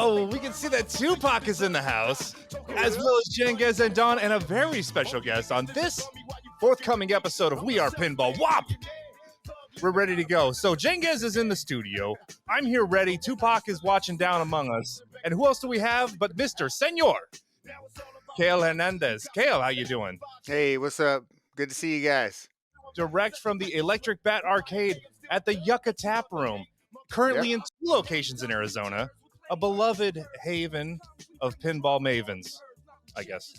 Oh, we can see that Tupac is in the house, as well as Jengez and Don, and a very special guest on this forthcoming episode of We Are Pinball. WAP! We're ready to go. So Jengez is in the studio. I'm here ready. Tupac is watching down among us. And who else do we have but Mr. Senor Cale Hernandez. Cale, how you doing? Hey, what's up? Good to see you guys. Direct from the Electric Bat Arcade at the Yucca Tap Room. Currently in 2 locations in Arizona. A beloved haven of pinball mavens, I guess.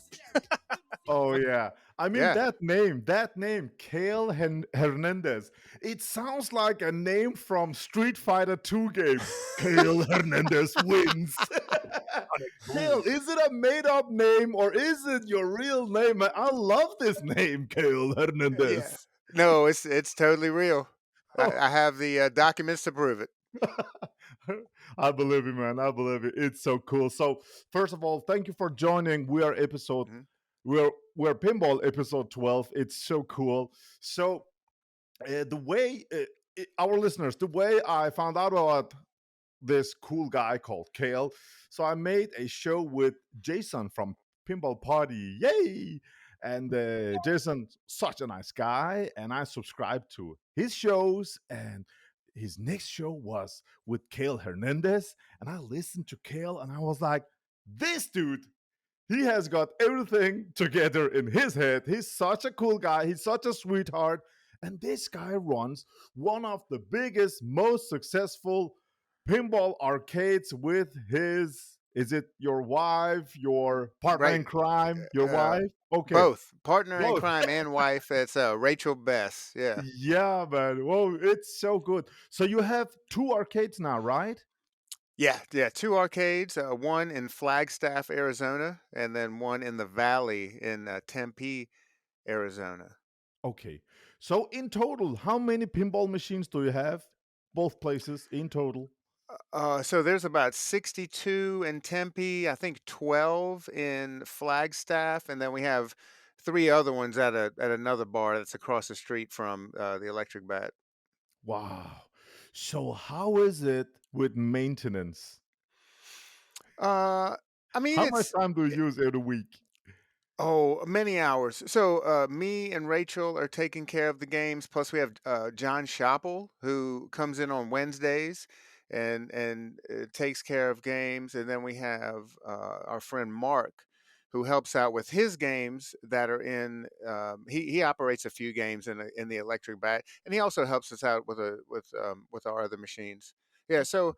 Oh yeah. I mean Yeah. that name, Cale Hernandez. It sounds like a name from Street Fighter 2 game. Cale Hernandez wins. Cale, is it a made-up name or is it your real name? I love this name, Cale Hernandez. Yeah. No, it's totally real. I have the documents to prove it. I believe you, man. I believe it. It's so cool. So, first of all, thank you for joining. We are we're pinball episode 12. It's so cool. So, the way our listeners, the way I found out about this cool guy called Cale, so I made a show with Jason from Pinball Party. Yay! And Jason, such a nice guy, and I subscribed to his shows. And his next show was with Cale Hernandez, and I listened to Cale, and I was like, "This dude, he has got everything together in his head. He's such a cool guy. He's such a sweetheart, and this guy runs one of the biggest, most successful pinball arcades with his." Is it your wife, your partner in Right. crime, your wife? Okay. Both partner in Both. crime and wife. It's Rachel Bess. Yeah. Yeah, man. Whoa, it's so good. So you have 2 arcades now, right? Yeah. 2 arcades. One in Flagstaff, Arizona, and then one in the Valley in Tempe, Arizona. Okay. So in total, how many pinball machines do you have? Both places in total. So there's about 62 in Tempe, I think 12 in Flagstaff, and then we have 3 other ones at another bar that's across the street from the Electric Bat. Wow. So how is it with maintenance? I mean, How much it's time do you use every week? many hours. So me and Rachel are taking care of the games. Plus, we have John Shoppel who comes in on Wednesdays and takes care of games, and then we have our friend Mark who helps out with his games that are in. He operates a few games in the Electric Bat, and he also helps us out with our other machines. Yeah, so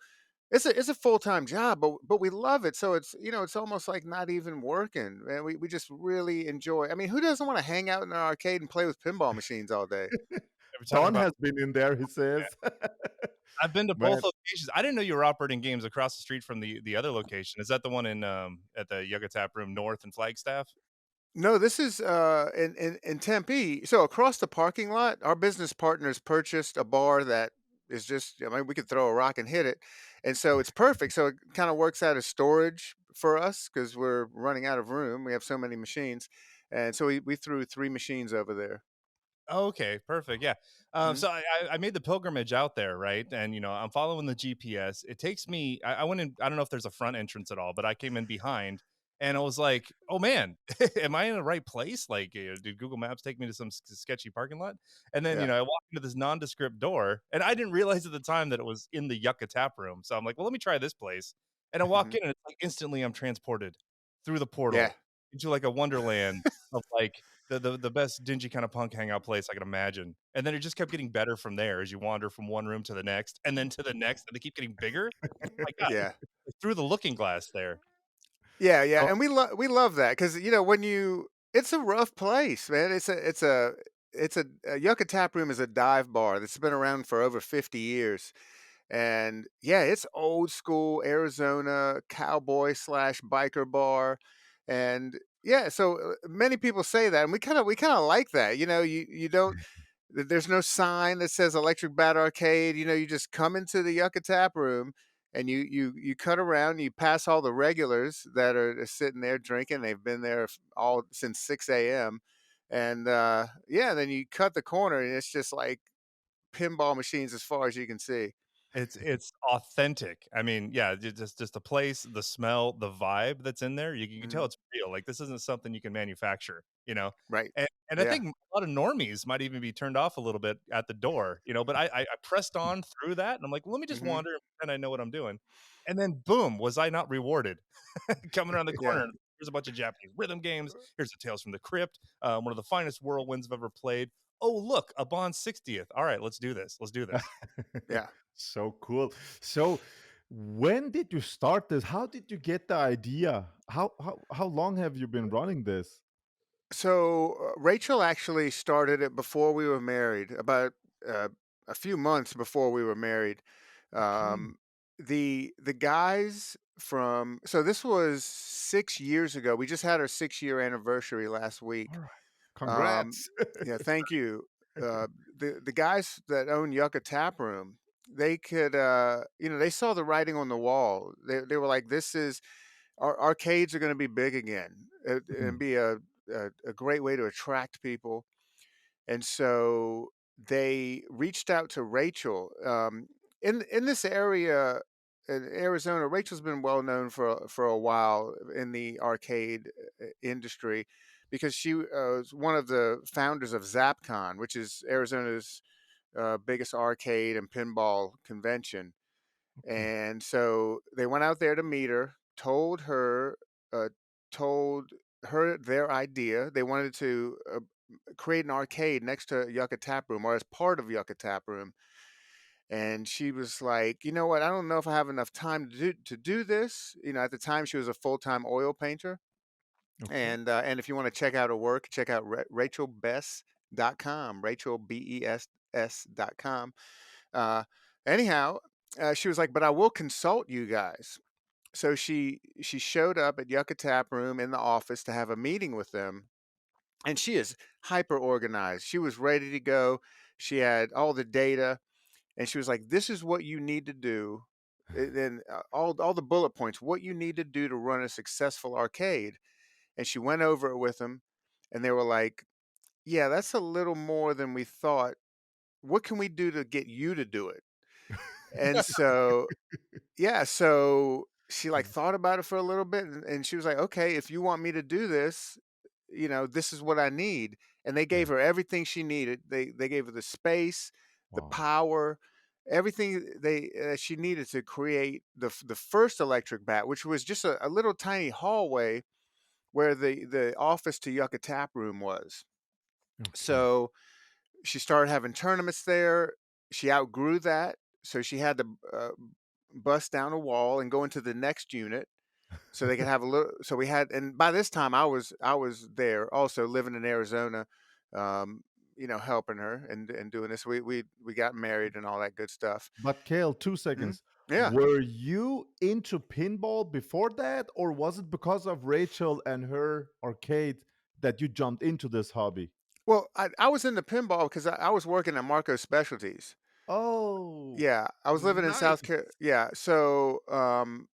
it's a full-time job, but we love it. So it's almost like not even working. And we just really enjoy. I mean, who doesn't want to hang out in an arcade and play with pinball machines all day? We're talking Don about- has been in there, he says. I've been to Man. both locations. I didn't know you were operating games across the street from the other location. Is that the one in at the Yucca Tap Room North in Flagstaff? No, this is in Tempe. So across the parking lot, our business partners purchased a bar that is just, I mean, we could throw a rock and hit it. And so it's perfect. So it kind of works out as storage for us because we're running out of room. We have so many machines. And so we threw 3 machines over there. Oh, okay, perfect. Yeah. Mhm. So I made the pilgrimage out there, right? And I'm following the GPS. It takes me. I went in. I don't know if there's a front entrance at all, but I came in behind, and I was like, "Oh man, am I in the right place? Like, did Google Maps take me to some sketchy parking lot?" And then Yeah. I walked into this nondescript door, and I didn't realize at the time that it was in the Yucca Tap Room. So I'm like, "Well, let me try this place." And I walk Mhm. in, and it's like instantly I'm transported through the portal Yeah. into like a wonderland of like the best dingy kind of punk hangout place I could imagine. And then it just kept getting better from there as you wander from one room to the next and then to the next, and they keep getting bigger. My God, Yeah. through the looking glass there. Yeah, yeah, Oh, and we love that because when it's a rough place, man. It's a Yucca Tap Room is a dive bar that's been around for over 50 years, and yeah, it's old school Arizona cowboy slash biker bar, and yeah, so many people say that, and we kind of like that. You don't. There's no sign that says Electric Bat Arcade. You just come into the Yucca Tap Room and you cut around. You pass all the regulars that are sitting there drinking. They've been there all since 6 a.m. And yeah, then you cut the corner and it's just like pinball machines as far as you can see. It's authentic. I mean, yeah, just the place, the smell, the vibe that's in there. You can tell it's real. Like this isn't something you can manufacture, you know. Right. And I Yeah. think a lot of normies might even be turned off a little bit at the door, you know. But I pressed on through that, and I'm like, let me just Hmm. wander and pretend I know what I'm doing. And then boom, was I not rewarded? Coming around the Yeah. corner, here's a bunch of Japanese rhythm games. Here's the Tales from the Crypt, one of the finest whirlwinds I've ever played. Oh, look, a Bond 60th. All right, let's do this. Let's do this. Yeah. So cool. So when did you start this? How did you get the idea? How long have you been running this? So Rachel actually started it before we were married, about uh, a few months before we were married. Okay. Um, the guys from so this was 6 years ago. We just had our 6 year anniversary last All week. right. Um, Congrats. yeah, thank you. The guys that own Yucca Tap Room, they could they saw the writing on the wall. They were like, this is our arcades are going to be big again, and Mhm. be a great way to attract people. And so they reached out to Rachel. In this area in Arizona, Rachel's been well known for a while in the arcade industry because she was one of the founders of ZapCon, which is Arizona's biggest arcade and pinball convention. Okay. And so they went out there to meet her, uh, told her their idea. They wanted to create an arcade next to Yucca Tap Room or as part of Yucca Tap Room. And she was like, you know what? I don't know if I have enough time to do this. You know, at the time she was a full time oil painter. Okay. And if you want to check out her work, check out RachelBess.com, RachelBess.com. Uh, anyhow, she was like, but I will consult you guys. So she showed up at Yucca Tap Room in the office to have a meeting with them, and she is hyper organized. She was ready to go. She had all the data, and she was like, "This is what you need to do." Then all the bullet points, what you need to do to run a successful arcade. And she went over it with them, and they were like, "Yeah, that's a little more than we thought. What can we do to get you to do it?" And so yeah, so she like thought about it for a little bit, and she was like, "Okay, if you want me to do this, this is what I need." And they Yeah. gave her everything she needed. They gave her the space, the Wow. power, everything she needed to create the first electric bat, which was just a little tiny hallway where the office to Yucca Tap Room was. Okay. So she started having tournaments there. She outgrew that, so she had to bust down a wall and go into the next unit so they could have a little. So we had, and by this time I was there also living in Arizona, helping her and doing this. We got married and all that good stuff. But Kale, two Mhm. seconds. Yeah. Were you into pinball before that, or was it because of Rachel and her arcade that you jumped into this hobby? Well, I was into pinball because I was working at Marco's Specialties. Oh, Yeah, I was living in South nice. Carolina. Yeah, so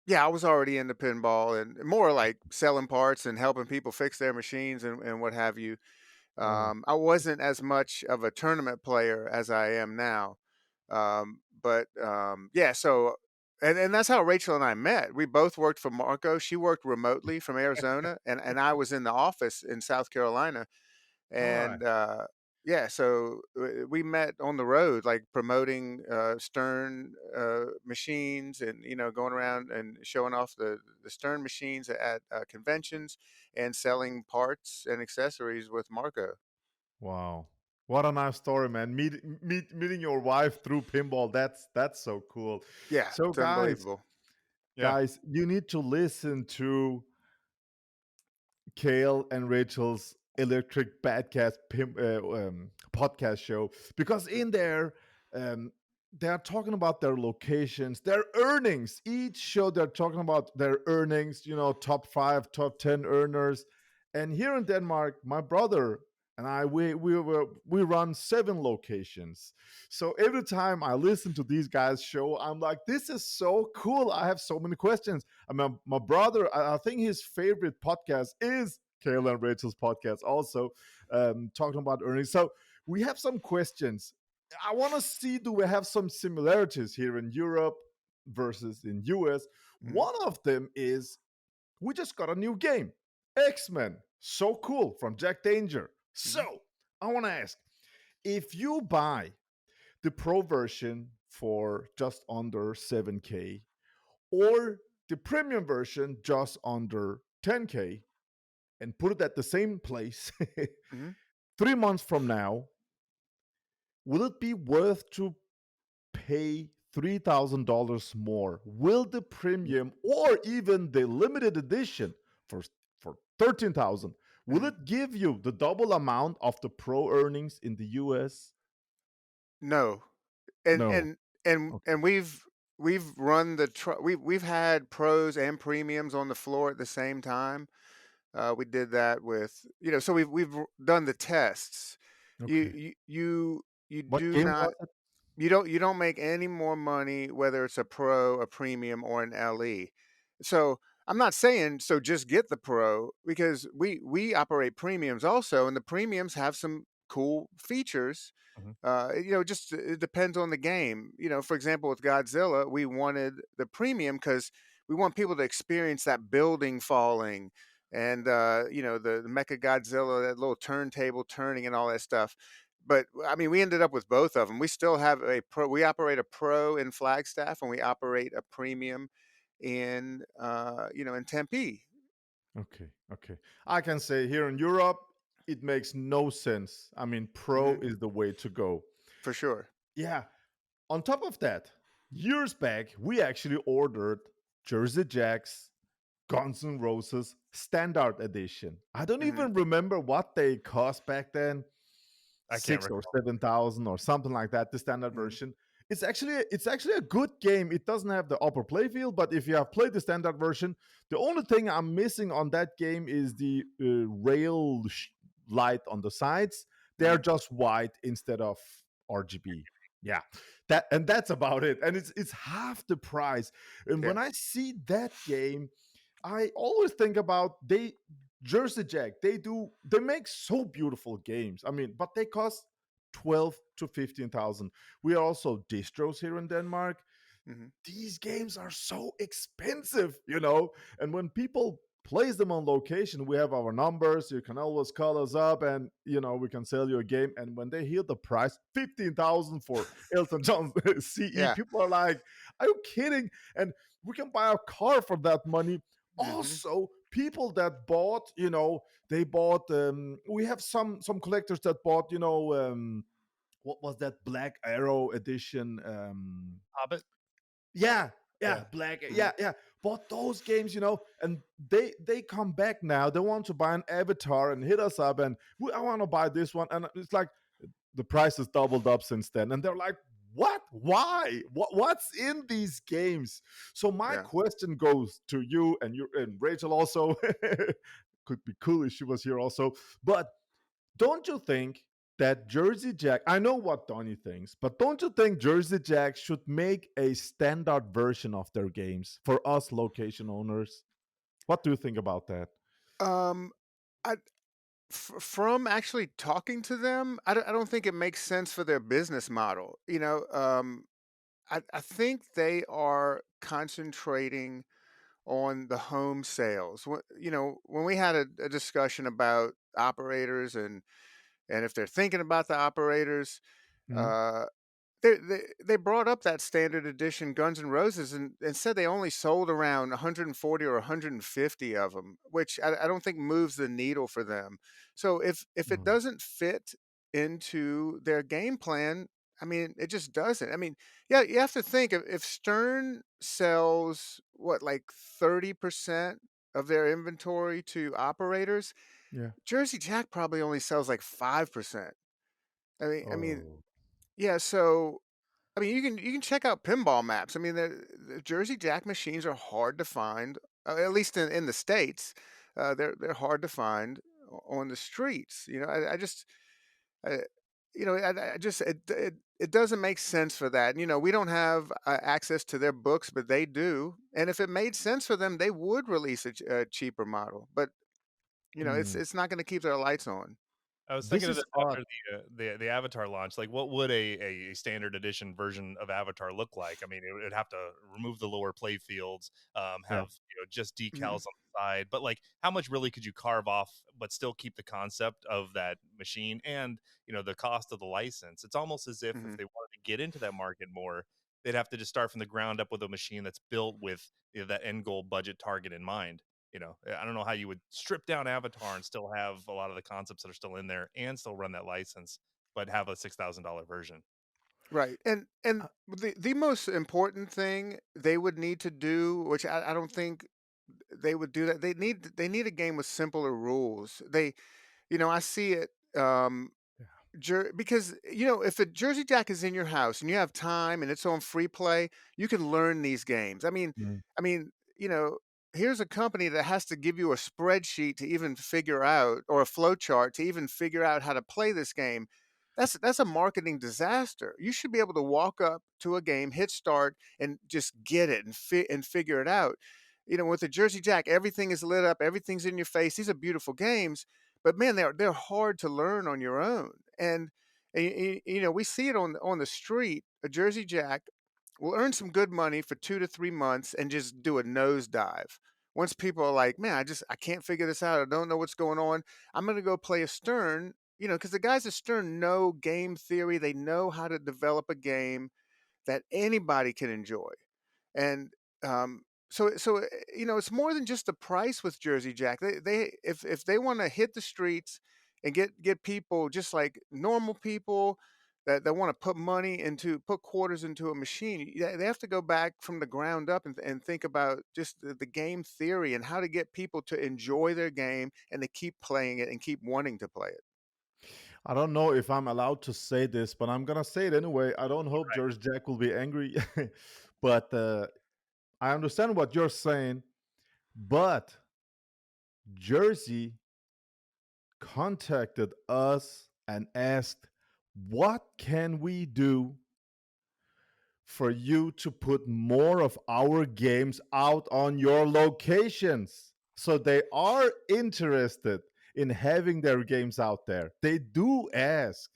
yeah, I was already into pinball and more like selling parts and helping people fix their machines and what have you. Oh, I wasn't as much of a tournament player as I am now. But yeah, so and that's how Rachel and I met. We both worked for Marco. She worked remotely from Arizona, and I was in the office in South Carolina. all right. And yeah, so we met on the road, like promoting Stern machines, and going around and showing off the Stern machines at conventions and selling parts and accessories with Marco. Wow. What a nice story, man. Meeting your wife through pinball. That's so cool. Yeah, So it's guys, unbelievable. Yeah. guys, you need to listen to Kale and Rachel's Electric podcast show, because in there, um, they are talking about their locations, their earnings. Each show they're talking about their earnings. Top 5, top 10 earners. And here in Denmark, my brother and I, we run 7 locations. So every time I listen to these guys' show, I'm like, this is so cool. I have so many questions. I mean, my brother, I think his favorite podcast is Cale and Rachel's podcast, also talking about earnings. So we have some questions. I want to see, do we have some similarities here in Europe versus in US? Mhm. One of them is we just got a new game, X-Men. So cool, from Jack Danger. Mhm. So I want to ask, if you buy the pro version for just under 7K or the premium version just under 10K and put it at the same place Mhm. 3 months from now, will it be worth to pay $3,000 more? Will the premium or even the limited edition for 13,000, will Mhm. it give you the double amount of the pro earnings in the US? No, and No. and and Okay. and we've run we've had pros and premiums on the floor at the same time. We did that with, so done the tests. You Okay. you you you What do game not was it? you don't make any more money whether it's a pro, a premium, or an LE. So I'm not saying so just get the pro, because we operate premiums also, and the premiums have some cool features. Mhm. Just it depends on the game. For example, with Godzilla, we wanted the premium because we want people to experience that building falling, and the Mecha Godzilla, that little turntable turning and all that stuff. But I mean, we ended up with both of them. We still have a pro. We operate a pro in Flagstaff, and we operate a premium in Tempe. Okay. Okay. I can say here in Europe, it makes no sense. I mean, pro Hmm. is the way to go. For sure. Yeah. On top of that, years back, we actually ordered Jersey Jack's Guns N' Roses Standard Edition. I don't Hmm. even remember what they cost back then, I can't 6 or 7,000 or something like that. The standard Hmm. version. It's actually a good game. It doesn't have the upper playfield, but if you have played the standard version, the only thing I'm missing on that game is the light on the sides. They're Hmm. just white instead of RGB. Yeah, that's about it. And it's half the price. And Yeah. when I see that game, I always think about they Jersey Jack. They make so beautiful games. I mean, but they cost 12 to 15,000. We are also distros here in Denmark. Hmm. These games are so expensive. And when people place them on location, we have our numbers. You can always call us up, and we can sell you a game. And when they hear the price, 15,000 for Elton John CE, Yeah. people are like, "Are you kidding?" And we can buy a car for that money. Hmm. Also, people that bought, they bought. We have some collectors that bought, what was that Black Arrow edition? Hobbit. Yeah, Yeah. yeah, Black, Hmm. yeah. But those games, and they come back now. They want to buy an Avatar and hit us up, and I want to buy this one, and it's like the price has doubled up since then, and they're like, "What? Why? What's in these games?" So my Yeah. question goes to you and Rachel also. Could be cool if she was here also, but don't you think that Jersey Jack, I know what Donnie thinks, but don't you think Jersey Jack should make a standard version of their games for us location owners? What do you think about that? Um, I from actually talking to them, I don't think it makes sense for their business model. I think they are concentrating on the home sales. When we had a discussion about operators, and if they're thinking about the operators, Mhm. uh, they brought up that standard edition Guns N' Roses, and said they only sold around 140 or 150 of them, which I don't think moves the needle for them. So if it Mm. doesn't fit into their game plan, I mean, it just doesn't. I mean, yeah, you have to think, if Stern sells what, like 30% of their inventory to operators, Yeah. Jersey Jack probably only sells like 5%. I mean, Oh. yeah. So I mean, you can check out pinball maps. I mean, the Jersey Jack machines are hard to find, at least in the states. They're hard to find on the streets. I just, I, I just it doesn't make sense for that. We don't have access to their books, but they do. And if it made sense for them, they would release a cheaper model. But it's Mm. it's not going to keep their lights on. I was This thinking of is this odd. after the Avatar launch. Like, what would a standard edition version of Avatar look like? I mean, it would have to remove the lower play fields, Yeah. have just Mhm. decals on the side. But like, how much really could you carve off, but still keep the concept of that machine and the cost of the license? It's almost as if Mhm. they wanted to get into that market more, they'd have to just start from the ground up with a machine that's built with that end goal budget target in mind. I don't know how you would strip down Avatar and still have a lot of the concepts that are still in there and still run that license, but have a $6,000 version. Right. And Uh, the most important thing they would need to do, which I don't think they would do that. They need a game with simpler rules. I see it yeah. because if a Jersey Jack is in your house and you have time and it's on free play, you can learn these games. Mm. I mean, here's a company that has to give you a spreadsheet to even figure out, or a flow chart to even figure out how to play this game. That's a marketing disaster. You should be able to walk up to a game, hit start, and just get it and figure it out. With the Jersey Jack, everything is lit up, everything's in your face. These are beautiful games, but man, they're hard to learn on your own. And we see it on the street. A Jersey Jack will earn some good money for 2 to 3 months and just do a nosedive. Once people are like, man, I can't figure this out. I don't know what's going on. I'm gonna go play a Stern. Because the guys at Stern know game theory. They know how to develop a game that anybody can enjoy. And it's more than just the price with Jersey Jack. They if they want to hit the streets and get people just like normal people that want to put quarters into a machine, they have to go back from the ground up and think about just the game theory and how to get people to enjoy their game and to keep playing it and keep wanting to play it. I don't know if I'm allowed to say this, but I'm gonna say it anyway. I don't hope George Jack will be angry, but I understand what you're saying. But Jersey contacted us and asked, "What can we do for you to put more of our games out on your locations?" So they are interested in having their games out there. They do ask.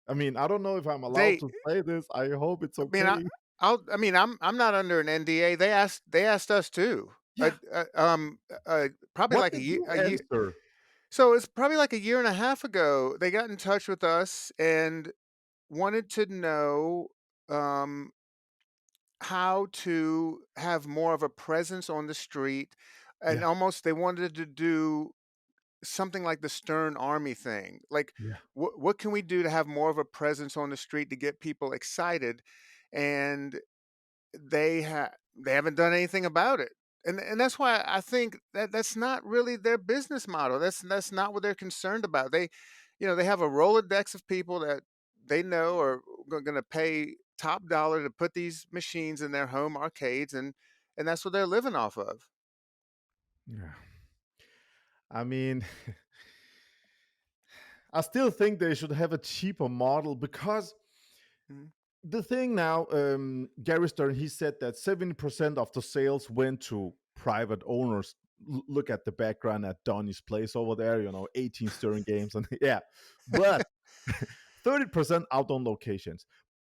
I mean, I don't know if I'm allowed They to say this. I hope it's I mean, okay. I'm not under an NDA. They asked us too. Yeah. Probably What like did you a year. answer? So it's probably like a year and a half ago. They got in touch with us and wanted to know um, how to have more of a presence on the street, and Yeah. almost they wanted to do something like the Stern Army thing. Like, Yeah. what can we do to have more of a presence on the street to get people excited? And they haven't done anything about it. And that's why I think that that's not really their business model. That's not what they're concerned about. They have a Rolodex of people that they know are going to pay top dollar to put these machines in their home arcades, and that's what they're living off of. Yeah. I mean, I still think they should have a cheaper model because Mhm. the thing now, Gary Stern, he said that 70% of the sales went to private owners. Look at the background at Donny's place over there, 18 Stern games. And yeah, but 30% out on locations.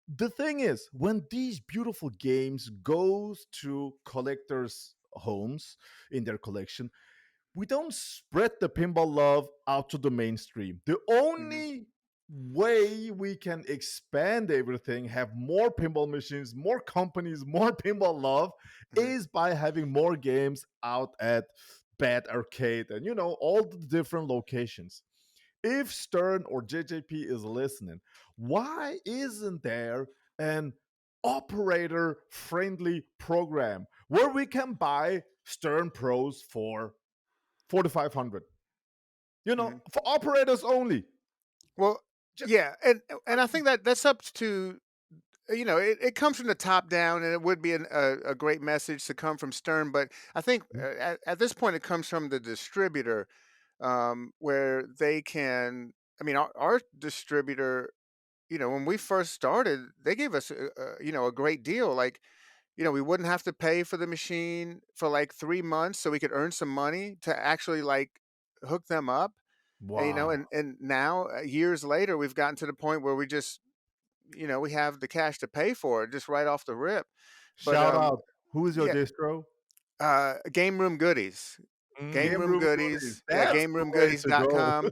The thing is, when these beautiful games goes to collectors' homes in their collection, we don't spread the pinball love out to the mainstream. The Mhm. only way we can expand everything, have more pinball machines, more companies, more pinball love, Mhm. is by having more games out at Bad Arcade and all the different locations. If Stern or JJP is listening, why isn't there an operator friendly program where we can buy Stern Pros for 4,500? Mhm. For operators only. Well, Just yeah, and I think that that's up to it comes from the top down, and it would be a great message to come from Stern. But I think at this point, it comes from the distributor, where they can. I mean, our distributor, when we first started, they gave us a great deal. Like, we wouldn't have to pay for the machine for like 3 months, so we could earn some money to actually like hook them up. Wow. And now years later, we've gotten to the point where we just, we have the cash to pay for it just right off the rip. But Shout out. Who is your yeah, distro? Game Room Goodies. Game Game Room Room Goodies. Goodies. Yeah, That's the way to go. GameRoomGoodies.com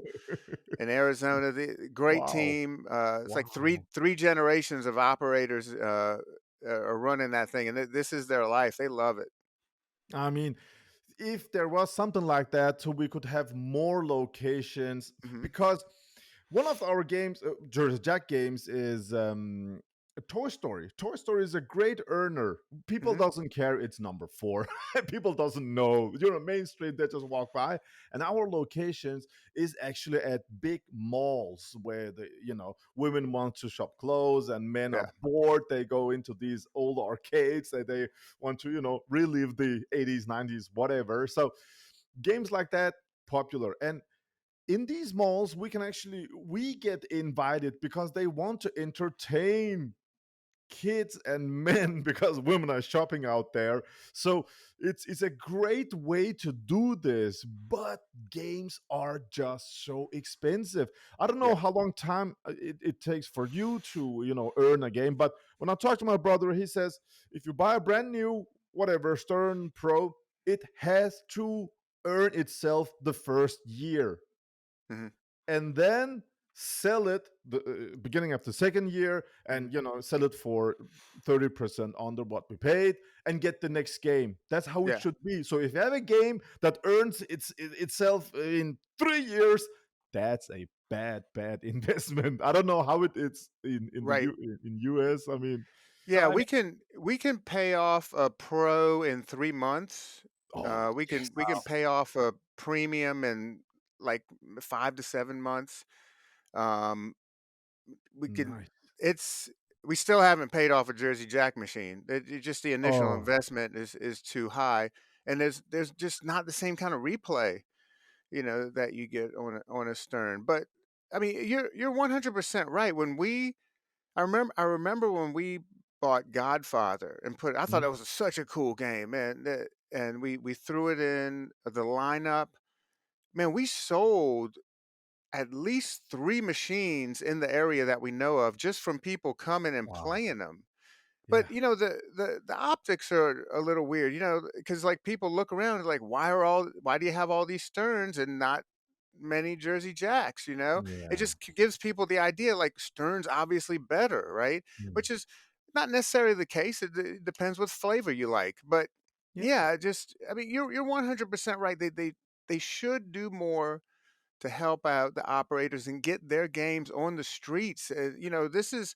in Arizona. The great Wow. team. It's like Wow. three generations of operators are running that thing, and this is their life. They love it. I mean, if there was something like that, so we could have more locations, Hmm. because one of our games, Jersey Jack games, is Toy Story. Toy Story is a great earner. People Hmm. doesn't care it's number 4. People doesn't know. Mainstream, they just walk by. And our locations is actually at big malls where the women want to shop clothes and men are Yeah. bored. They go into these old arcades that they want to relive the 80s, 90s, whatever. So games like that popular. And in these malls we get invited because they want to entertain kids and men because women are shopping out there. So it's a great way to do this, but games are just so expensive. I don't know Yeah. how long time it takes for you to earn a game, but when I talk to my brother, he says if you buy a brand new whatever Stern Pro, it has to earn itself the first year, Hmm. and then sell it the beginning of the second year, Hmm. and sell it for 30% under what we paid, and get the next game. That's how it Yeah. should be. So if you have a game that earns itself in 3 years, that's a bad investment. I don't know how it is Right. in US. I mean, Yeah, we can pay off a pro in 3 months. oh, We can pay off a premium in like 5 to 7 months. Um, we can. nice. It's we still haven't paid off a Jersey Jack machine. Just the initial Oh, investment is too high, and there's just not the same kind of replay, that you get on a Stern. But I mean, you're 100% right. I remember when we bought Godfather and I thought mhm. that was such a cool game, man. And we threw it in the lineup. Man, we sold at least 3 machines in the area that we know of just from people coming and Wow. playing them. Yeah. But the optics are a little weird, because like people look around and like, why do you have all these Sterns and not many Jersey Jacks? It Yeah. just gives people the idea like Stern's obviously better, right? Mm. Which is not necessarily the case. It depends what flavor you like. But Yeah. yeah, I mean, you're 100% right. They should do more to help out the operators and get their games on the streets. This is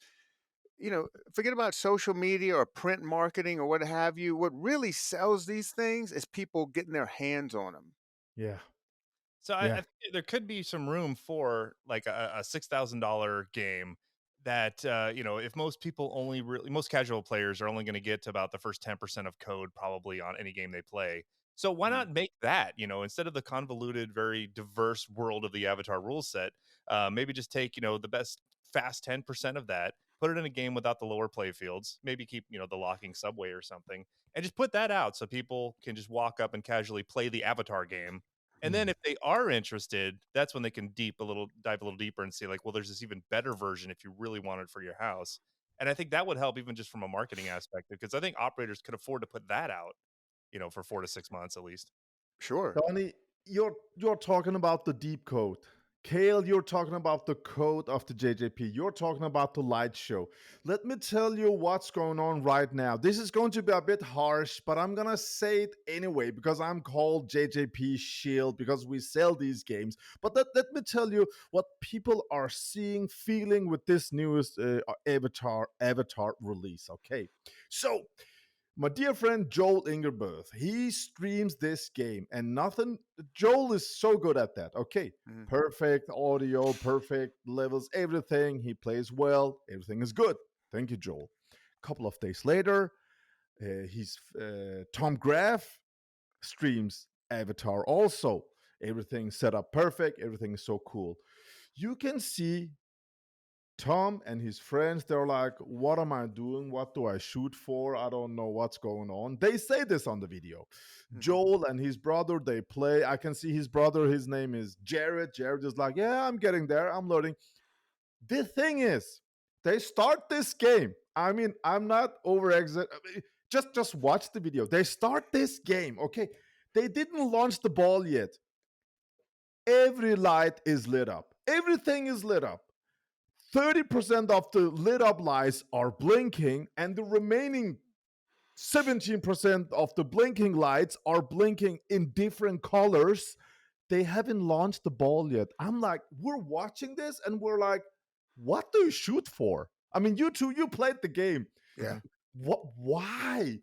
forget about social media or print marketing or what have you. What really sells these things is people getting their hands on them. Yeah. So I Yeah. think there could be some room for like a $6,000 game that if most people most casual players are only going to get to about the first 10% of code probably on any game they play. So why Mhm. not make that, instead of the convoluted, very diverse world of the Avatar rule set, maybe just take, the best fast 10% of that, put it in a game without the lower play fields, maybe keep, the locking subway or something, and just put that out so people can just walk up and casually play the Avatar game. And then Mm. if they are interested, that's when they can dive a little deeper and see like, well, there's this even better version if you really want it for your house. And I think that would help even just from a marketing aspect, because I think operators could afford to put that out, for 4 to 6 months at least. Sure. Donnie, you're talking about the deep code. Cale, you're talking about the code of the JJP. You're talking about the light show. Let me tell you what's going on right now. This is going to be a bit harsh, but I'm gonna say it anyway because I'm called JJP Shield because we sell these games. But let me tell you what people are seeing, feeling with this newest Avatar release. Okay, so my dear friend Joel Ingerbirth, he streams this game and nothing. Joel is so good at that. Okay, Mhm. perfect audio, perfect levels, everything. He plays well, everything is good. Thank you, Joel. A couple of days later, he's Tom Graff streams Avatar also. Everything set up perfect, everything is so cool. You can see Tom and his friends, they're like, what am I doing? What do I shoot for? I don't know what's going on. They say this on the video. Mhm. Joel and his brother, they play. I can see his brother, his name is Jared. Jared is like, yeah, I'm getting there. I'm learning. The thing is, they start this game. I mean, I'm not over exit. Just watch the video. They start this game. Okay. They didn't launch the ball yet. Every light is lit up. Everything is lit up. 30% of the lit up lights are blinking, and the remaining 17% of the blinking lights are blinking in different colors. They haven't launched the ball yet. I'm like, we're watching this and we're like, what do you shoot for? I mean, you two, you played the game. Yeah. What? Why?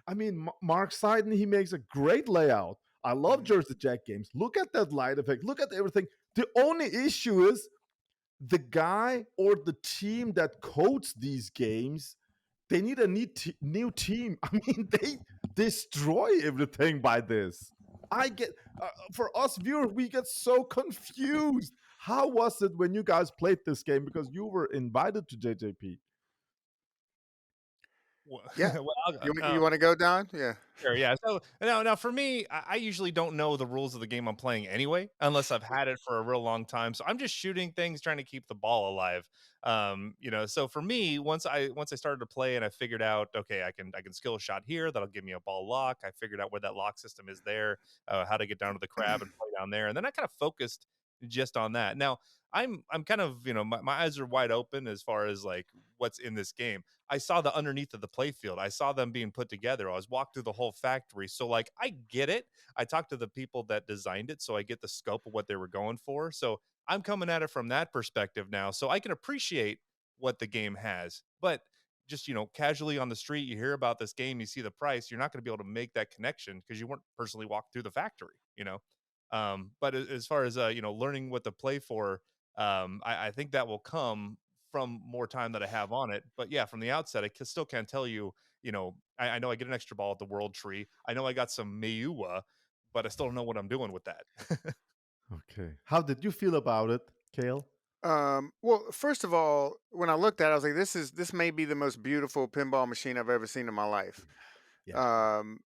I mean, Mark Seiden, he makes a great layout. I love Mhm. Jersey Jack games. Look at that light effect. Look at everything. The only issue is the guy or the team that codes these games, they need a new team. I mean, they destroy everything by this. I get for us viewers, we get so confused. How was it when you guys played this game? Because you were invited to JJP. Yeah. Well, You want to go, Don? Yeah. sure, yeah. So now for me, I usually don't know the rules of the game I'm playing anyway, unless I've had it for a real long time. So I'm just shooting things, trying to keep the ball alive. So for me, once I started to play and I figured out, okay, I can skill a shot here, that'll give me a ball lock. I figured out where that lock system is there, how to get down to the crab and play down there, and then I kind of focused just on that. Now I'm kind of my eyes are wide open as far as like what's in this game. I saw the underneath of the playfield. I saw them being put together. I was walked through the whole factory. So like I get it. I talked to the people that designed it, so I get the scope of what they were going for. So I'm coming at it from that perspective now. So I can appreciate what the game has. But just casually on the street, you hear about this game, you see the price, you're not going to be able to make that connection because you weren't personally walked through the factory. But as far as learning what to play for, I think that will come from more time that I have on it. But yeah, from the outset, still can't tell you. I know I get an extra ball at the World Tree. I know I got some Miua, but I still don't know what I'm doing with that. Okay. How did you feel about it, Cale? Well, first of all, when I looked at it, I was like, this may be the most beautiful pinball machine I've ever seen in my life. Yeah. Um,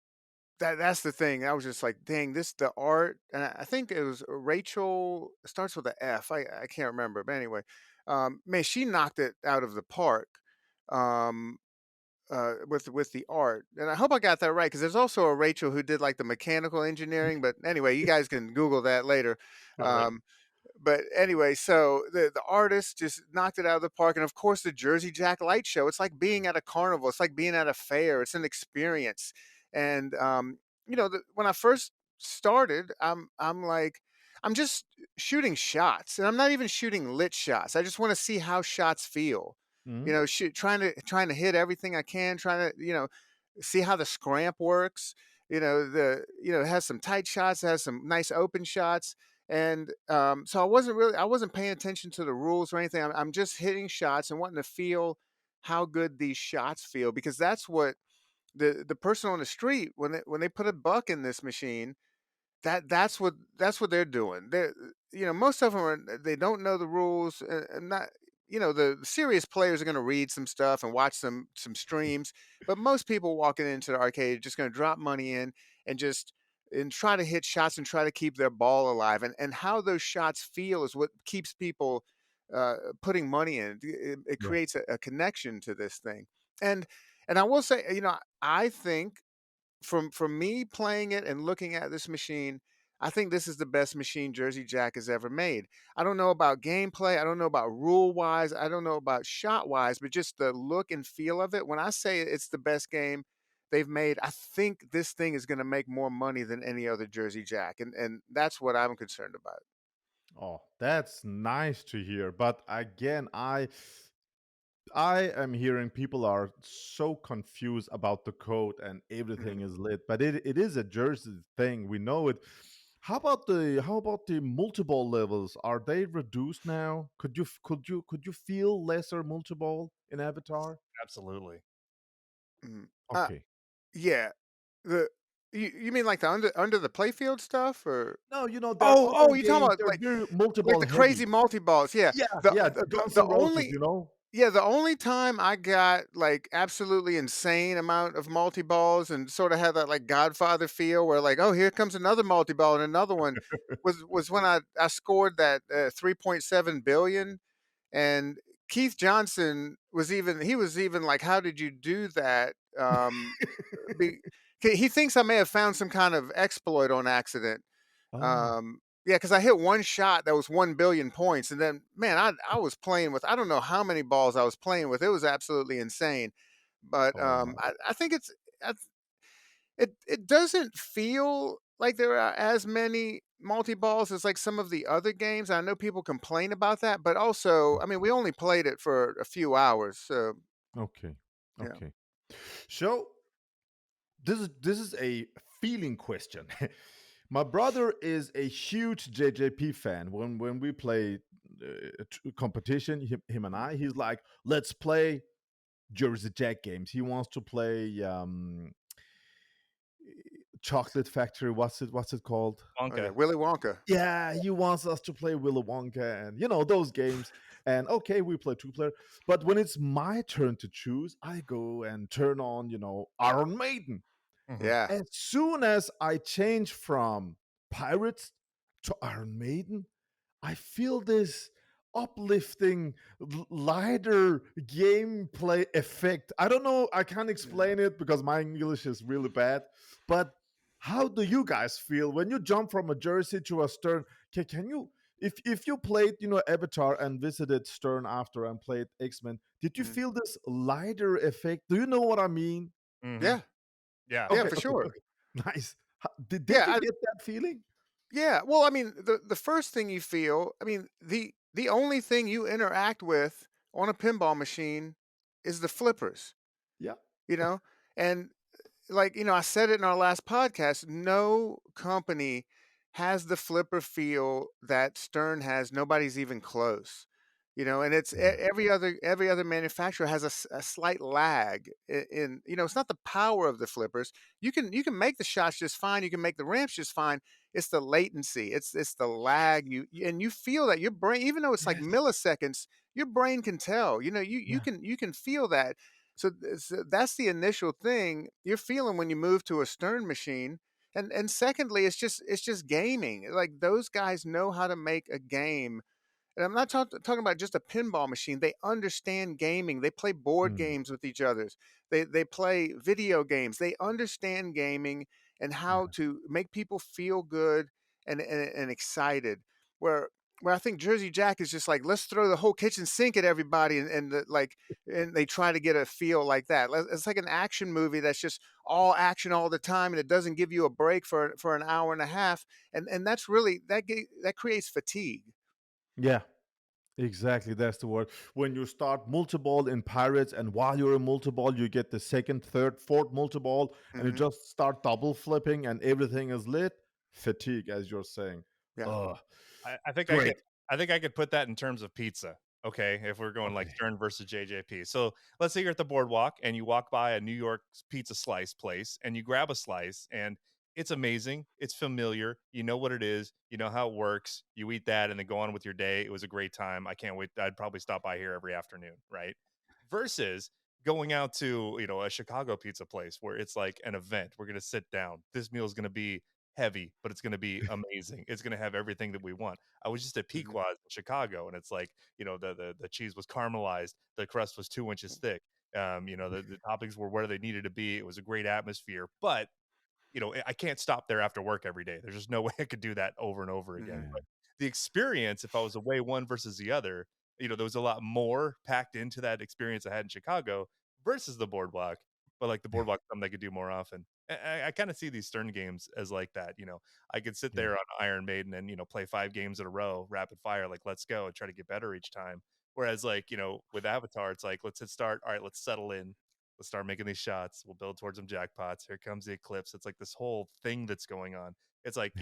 that's the thing. I was just like, dang, the art, and I think it was Rachel. It starts with an F. I can't remember, but anyway, man, she knocked it out of the park. Um, with the art, and I hope I got that right because there's also a Rachel who did like the mechanical engineering. But anyway, you guys can Google that later. All right. Um, but anyway, so the artist just knocked it out of the park, and of course the Jersey Jack light show. It's like being at a carnival. It's like being at a fair. It's an experience. And when I first started, I'm like, I'm just shooting shots, and I'm not even shooting lit shots. I just want to see how shots feel. Mhm. Trying to hit everything I can, trying to see how the scramp works. It has some tight shots, it has some nice open shots, and so I wasn't paying attention to the rules or anything. I'm just hitting shots and wanting to feel how good these shots feel, because that's what the person on the street, when they put a buck in this machine, that's what they're doing. Most of them they don't know the rules, and not the serious players are going to read some stuff and watch some streams, but most people walking into the arcade are just going to drop money in and just and try to hit shots and try to keep their ball alive, and how those shots feel is what keeps people putting money in. It Yeah. creates a connection to this thing, and I will say, I think from me playing it and looking at this machine, I think this is the best machine Jersey Jack has ever made. I don't know about gameplay, I don't know about rule wise, I don't know about shot wise, but just the look and feel of it. When I say it's the best game they've made, I think this thing is going to make more money than any other Jersey Jack, and that's what I'm concerned about. Oh, that's nice to hear. But again, I am hearing people are so confused about the code and everything Mhm. is lit, but it is a Jersey thing. We know it. How about the multi-ball levels? Are they reduced now? Could you feel lesser multi-ball in Avatar? Absolutely. Mhm. Okay. Yeah. The You mean like the under the playfield stuff, or No, there are oh other you talking games. about They're very multi-ball like the crazy heavy. multi balls? Yeah, Yeah, the yeah. the, the, Guns the N' Roses. only yeah, the only time I got like absolutely insane amount of multi balls and sort of had that like Godfather feel, where like, oh, here comes another multi ball and another one, was when I scored that 3.7 billion, and Keith Johnson was even like, how did you do that? Be, he thinks I may have found some kind of exploit on accident. Oh, Yeah, because I hit one shot that was 1 billion points, and then man, I was playing with, I don't know how many balls I was playing with. It was absolutely insane. But oh. I think I it doesn't feel like there are as many multi balls as like some of the other games. I know people complain about that, but also, I mean, we only played it for a few hours, so Okay, yeah. okay. So this is a feeling question. My brother is a huge JJP fan. When we play competition, him and I, he's like, let's play Jersey Jack games. He wants to play Chocolate Factory. What's it called? Oh yeah, Wonka. Willy Wonka. Yeah, he wants us to play Willy Wonka and those games. And okay, we play 2 player. But when it's my turn to choose, I go and turn on, Iron Maiden. Mhm. Yeah. As soon as I change from Pirates to Iron Maiden, I feel this uplifting, lighter gameplay effect. I don't know. I can't explain it because my English is really bad. But how do you guys feel when you jump from a Jersey to a Stern? Can you, if you played, Avatar and visited Stern after and played X-Men, did you Mhm. feel this lighter effect? Do you know what I mean? Mhm. Yeah. Yeah. Yeah, Okay, for okay, sure. okay. Nice. Did you Yeah, get that feeling? yeah. Well, I mean, the first thing you feel, I mean, the only thing you interact with on a pinball machine is the flippers, Yeah. you know? And like, I said it in our last podcast, no company has the flipper feel that Stern has. Nobody's even close. And it's Yeah. every other manufacturer has a slight lag in, it's not the power of the flippers. You can make the shots just fine, you can make the ramps just fine. It's the latency, it's the lag, and you feel that your brain, even though it's like Yes. milliseconds, your brain can tell. You Yeah. can feel that. So that's the initial thing you're feeling when you move to a Stern machine. And secondly, it's just gaming. Like, those guys know how to make a game. And I'm not talking about just a pinball machine. They understand gaming. They play board Mm, games with each others. They play video games. They understand gaming and how yeah. to make people feel good and excited. Where I think Jersey Jack is just like, let's throw the whole kitchen sink at everybody, and they try to get a feel like that. It's like an action movie that's just all action all the time, and it doesn't give you a break for an hour and a half. And that's really that creates fatigue. Yeah. Exactly, that's the word. When you start multi-ball in Pirates, and while you're in multi-ball, you get the second, third, fourth multi-ball, and you Hmm. just start double flipping, and everything is lit. Fatigue, as you're saying. Yeah. Oh, I think I could. great. I think I could put that in terms of pizza. Okay, if we're going like Okay. Stern versus JJP. So let's say you're at the boardwalk and you walk by a New York pizza slice place and you grab a slice and it's amazing. It's familiar. You know what it is. You know how it works. You eat that and then go on with your day. It was a great time. I can't wait. I'd probably stop by here every afternoon, right? Versus going out to, a Chicago pizza place where it's like an event. We're going to sit down. This meal is going to be heavy, but it's going to be amazing. It's going to have everything that we want. I was just at Hmm. Pequod's in Chicago, and it's like, the cheese was caramelized, the crust was 2 inches thick. The toppings were where they needed to be. It was a great atmosphere, but I can't stop there after work every day. There's just no way I could do that over and over again. Hmm. Yeah. But the experience, if I was away one versus the other, there was a lot more packed into that experience I had in Chicago versus the boardwalk. But like the boardwalk, something I could do more often. I kind of see these Stern games as like that. I could sit Yeah. there on Iron Maiden and play 5 games in a row, rapid fire, like let's go and try to get better each time. Whereas like with Avatar, it's like let's hit start. All right, let's settle in. Let's start making these shots. We'll build towards some jackpots. Here comes the eclipse. It's like this whole thing that's going on. It's like,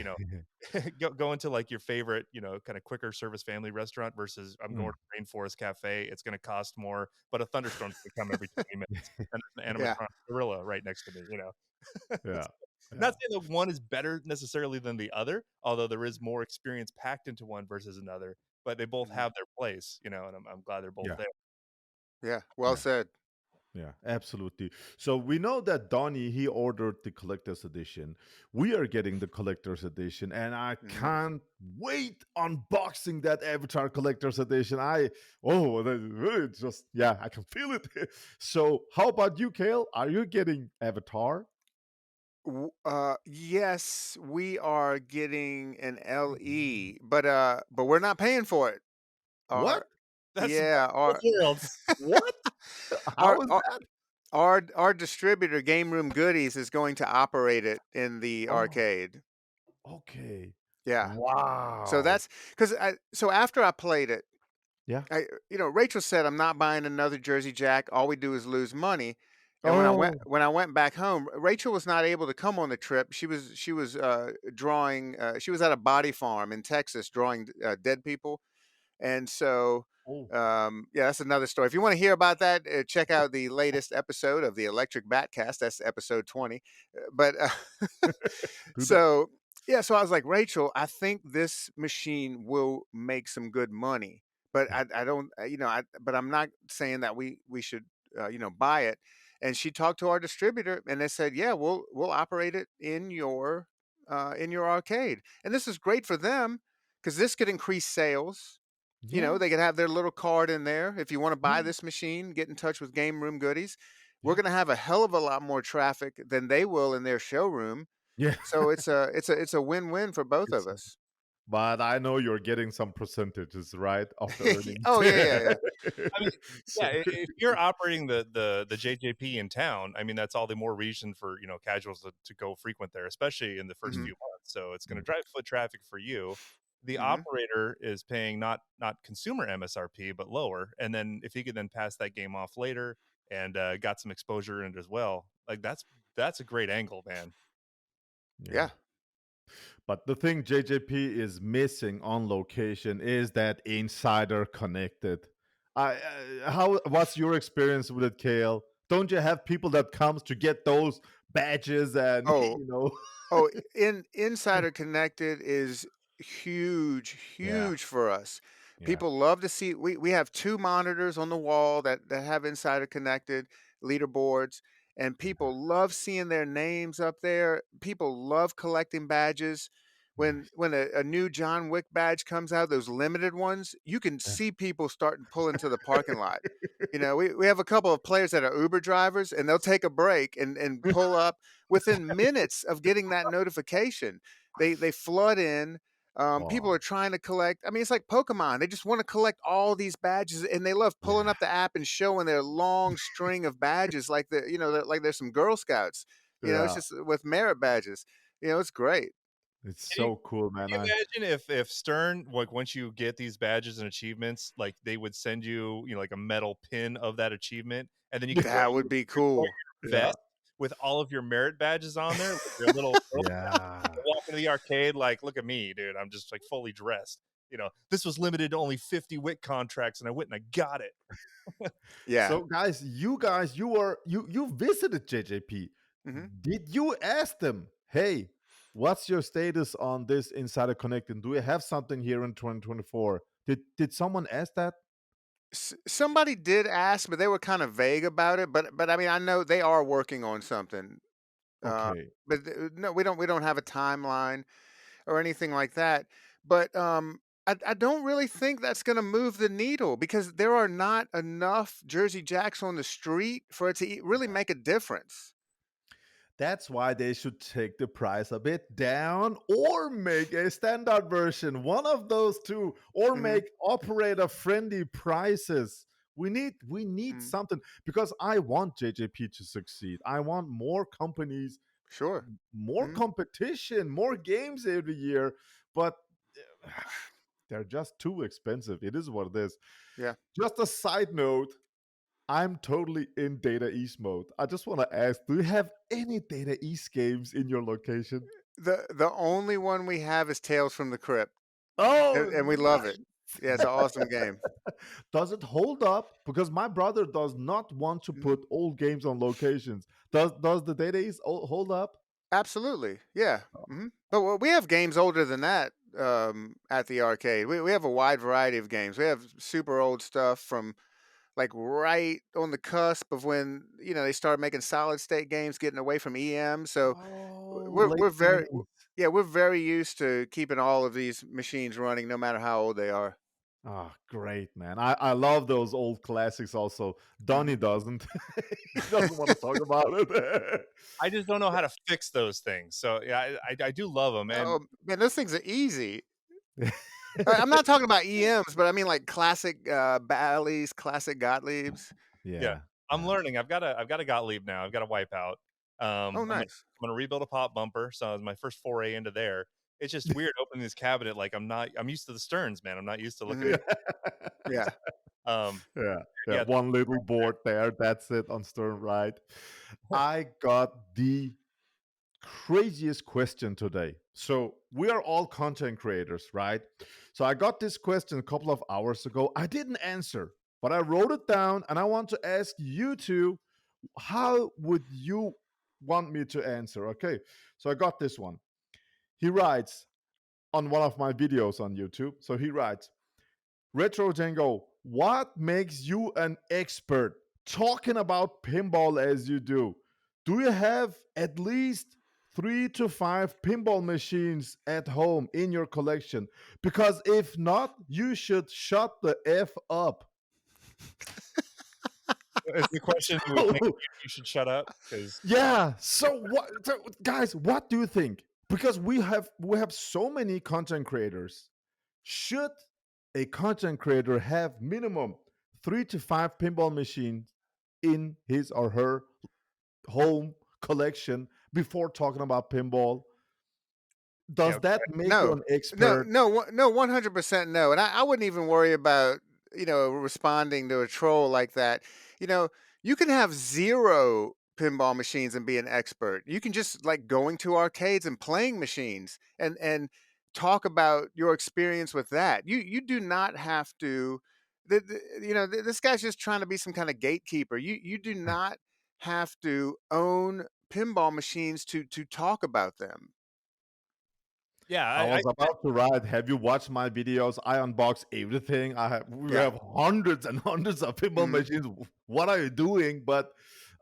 go into like your favorite, kind of quicker service family restaurant versus I'm going Mm. to Rainforest Cafe. It's going to cost more, but a thunderstorm's going to come every 20 minutes. And there's an Yeah. animatronic gorilla right next to me. Yeah. Yeah. Not saying that one is better necessarily than the other, although there is more experience packed into one versus another. But they both Mhm. have their place, and I'm glad they're both Yeah. there. Yeah, well Yeah. said. Yeah, absolutely. So we know that Donnie he ordered the collector's edition. We are getting the collector's edition, and I Mhm. can't wait unboxing that Avatar collector's edition. It's just I can feel it. So how about you, Cale? Are you getting Avatar? Yes, we are getting an LE, but we're not paying for it. What? Our That's the best yeah, of both worlds. What? our How is our that? our distributor, Game Room Goodies, is going to operate it in the Oh, arcade. okay. Yeah. So Wow. that's because so after I played it, Yeah. Rachel said I'm not buying another Jersey Jack. All we do is lose money. And Oh. when I went back home, Rachel was not able to come on the trip. She was drawing. She was at a body farm in Texas drawing dead people, and so Oh. yeah, that's another story. If you want to hear about that, check out the latest episode of the Electric Batcast. That's episode 20. But Do that. so yeah, so I was like, Rachel, I think this machine will make some good money, but Yeah. I don't, but I'm not saying that we should, buy it. And she talked to our distributor, and they said, yeah, we'll operate it in your arcade, and this is great for them because this could increase sales. Yeah. They could have their little card in there. If you want to buy Yeah. this machine, get in touch with Game Room Goodies. We're Yeah. going to have a hell of a lot more traffic than they will in their showroom. Yeah. So it's a win-win for both of It's us. But I know you're getting some percentages, right, of the earnings. Oh yeah, yeah, yeah. I mean, So, if you're operating the JJP in town, I mean, that's all the more reason for casuals to go frequent there, especially in the first Hmm. few months. So it's going to drive foot traffic for you. The Hmm. operator is paying not consumer MSRP but lower, and then if he could then pass that game off later and got some exposure in it as well, like that's a great angle, man. yeah. Yeah. But the thing JJP is missing on location is that insider connected. How what's your experience with it, Kale? Don't you have people that comes to get those badges and Oh, you know? oh, Insider Connected is huge, Yeah, huge for us. yeah, People love to see. We have two monitors on the wall that have Insider Connected leaderboards, and yeah, people love seeing their names up there. People love collecting badges. yeah, When a new John Wick badge comes out, those limited ones, you can yeah. see people starting to pull into the parking lot. We have a couple of players that are Uber drivers, and they'll take a break and pull up within minutes of getting that notification. They flood in. People Oh, are trying to collect. I mean, it's like Pokemon. They just want to collect all these badges, and they love pulling yeah, up the app and showing their long string of badges, like like there's some Girl Scouts. It's yeah. just with merit badges. It's great. It's Can you, so cool, man. can you imagine if Stern, like once you get these badges and achievements, like they would send you, like a metal pin of that achievement, and then you could That would be wear cool. your Yeah, vest with all of your merit badges on there, with your little yeah. walk into the arcade, like, look at me, dude. I'm just like fully dressed. This was limited to only 50 WIC contracts, and I went and I got it. Yeah. So guys, you visited JJP. Hmm. Did you ask them, hey, what's your status on this Insider Connecting? Do we have something here in 2024? Did someone ask that? Somebody did ask, but they were kind of vague about it. But I mean, I know they are working on something. Uh, Okay. but no, we don't have a timeline or anything like that. But I don't really think that's going to move the needle because there are not enough Jersey Jacks on the street for it to really make a difference. That's why they should take the price a bit down or make a standard version, one of those two, or Hmm. make operator friendly prices. We need Hmm. something because I want JJP to succeed. I want more companies, Sure. more Hmm. competition, more games every year, but they're just too expensive. It is what it is. Yeah. Just a side note, I'm totally in Data East mode. I just want to ask, do you have any Data East games in your location? The only one we have is Tales from the Crypt, Oh, and we love it. Yeah, it's an awesome game. does it hold up? Because my brother does not want to Mhm. put old games on locations. Does the Data East hold up? Absolutely, yeah. But we have games older than that at the arcade. We have a wide variety of games. We have super old stuff from like right on the cusp of when they started making solid state games, getting away from EM. So Oh, we're late we're very 90s. yeah, we're very used to keeping all of these machines running, no matter how old they are. Oh, great, man. I love those old classics also. Donnie hmm doesn't. He doesn't want to talk about it. I just don't know how to fix those things. So yeah, I do love them, and Oh man, those things are easy. I'm not talking about EMs, but I mean like classic Bally's, classic Gottliebs. yeah, Yeah, I'm yeah. learning. I've got a Gottlieb now. I've got a Wipeout. Oh, I'm gonna nice. I'm gonna rebuild a pop bumper. So it's my first foray into there. It's just weird opening this cabinet. Like I'm used to the Stearns, man. I'm not used to looking hmm at. Yeah. Um, Yeah, yeah. yeah, One little board there. That's it on Stern Right. I got the craziest question today. So we are all content creators, right? So I got this question a couple of hours ago. I didn't answer, but I wrote it down and I want to ask you two, how would you want me to answer? Okay. So I got this one. He writes on one of my videos on YouTube. So he writes, RETROCENGO, what makes you an expert talking about pinball as you do? Do you have at least 3 to 5 pinball machines at home in your collection? Because if not, you should shut the F up. is the question would make you should shut up because Yeah. So what, so guys, what do you think? Because we have so many content creators. Should a content creator have minimum 3 to 5 pinball machines in his or her home collection before talking about pinball? Does yeah, that make you No, an expert? no, 100% no. And I wouldn't even worry about, responding to a troll like that. You know, you can have zero pinball machines and be an expert. You can just like going to arcades and playing machines and talk about your experience with that. You do not have to. This guy's just trying to be some kind of gatekeeper. You do not have to own pinball machines to talk about them. yeah. I I was about to write. Have you watched my videos? I unbox everything. We Yeah. have hundreds and hundreds of pinball Mhm. machines. What are you doing? But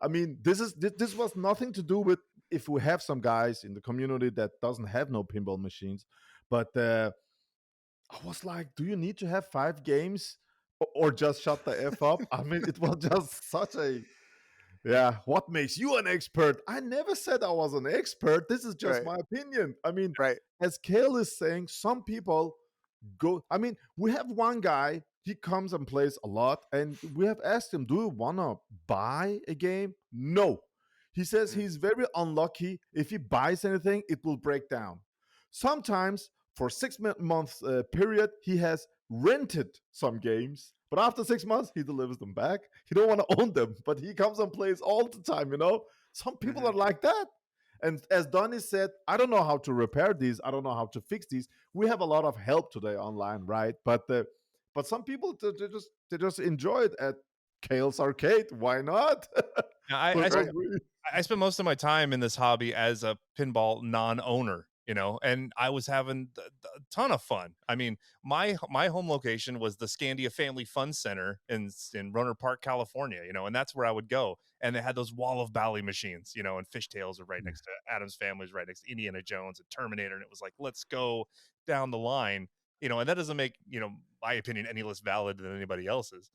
I mean, this was nothing to do with if we have some guys in the community that doesn't have no pinball machines. But I was like, do you need to have 5 games or just shut the f up? I mean, it was just such a yeah. What makes you an expert? I never said I was an expert. This is just Right. my opinion. I mean, Right. as Cale is saying, some people go. I mean, we have one guy. He comes and plays a lot, and we have asked him, "Do you wanna buy a game?" No. He says Mhm. he's very unlucky. If he buys anything, it will break down. Sometimes for 6 months period, he has rented some games, but after 6 months, he delivers them back. He don't want to own them, but he comes and plays all the time. Some people are Mhm. like that. And as Donnie said, I don't know how to repair these. I don't know how to fix these. We have a lot of help today online, right? But some people they just enjoy it at Kale's Arcade. Why not? I, But I Right. spend I spend most of my time in this hobby as a pinball non-owner, and I was having a ton of fun. I mean, my home location was the Scandia Family Fun Center in Rohnert Park, California, and that's where I would go. And they had those wall of Bally machines, and Fishtails are right next to Adam's Family's right next to Indiana Jones and Terminator, and it was like, let's go down the line, and that doesn't make my opinion any less valid than anybody else's.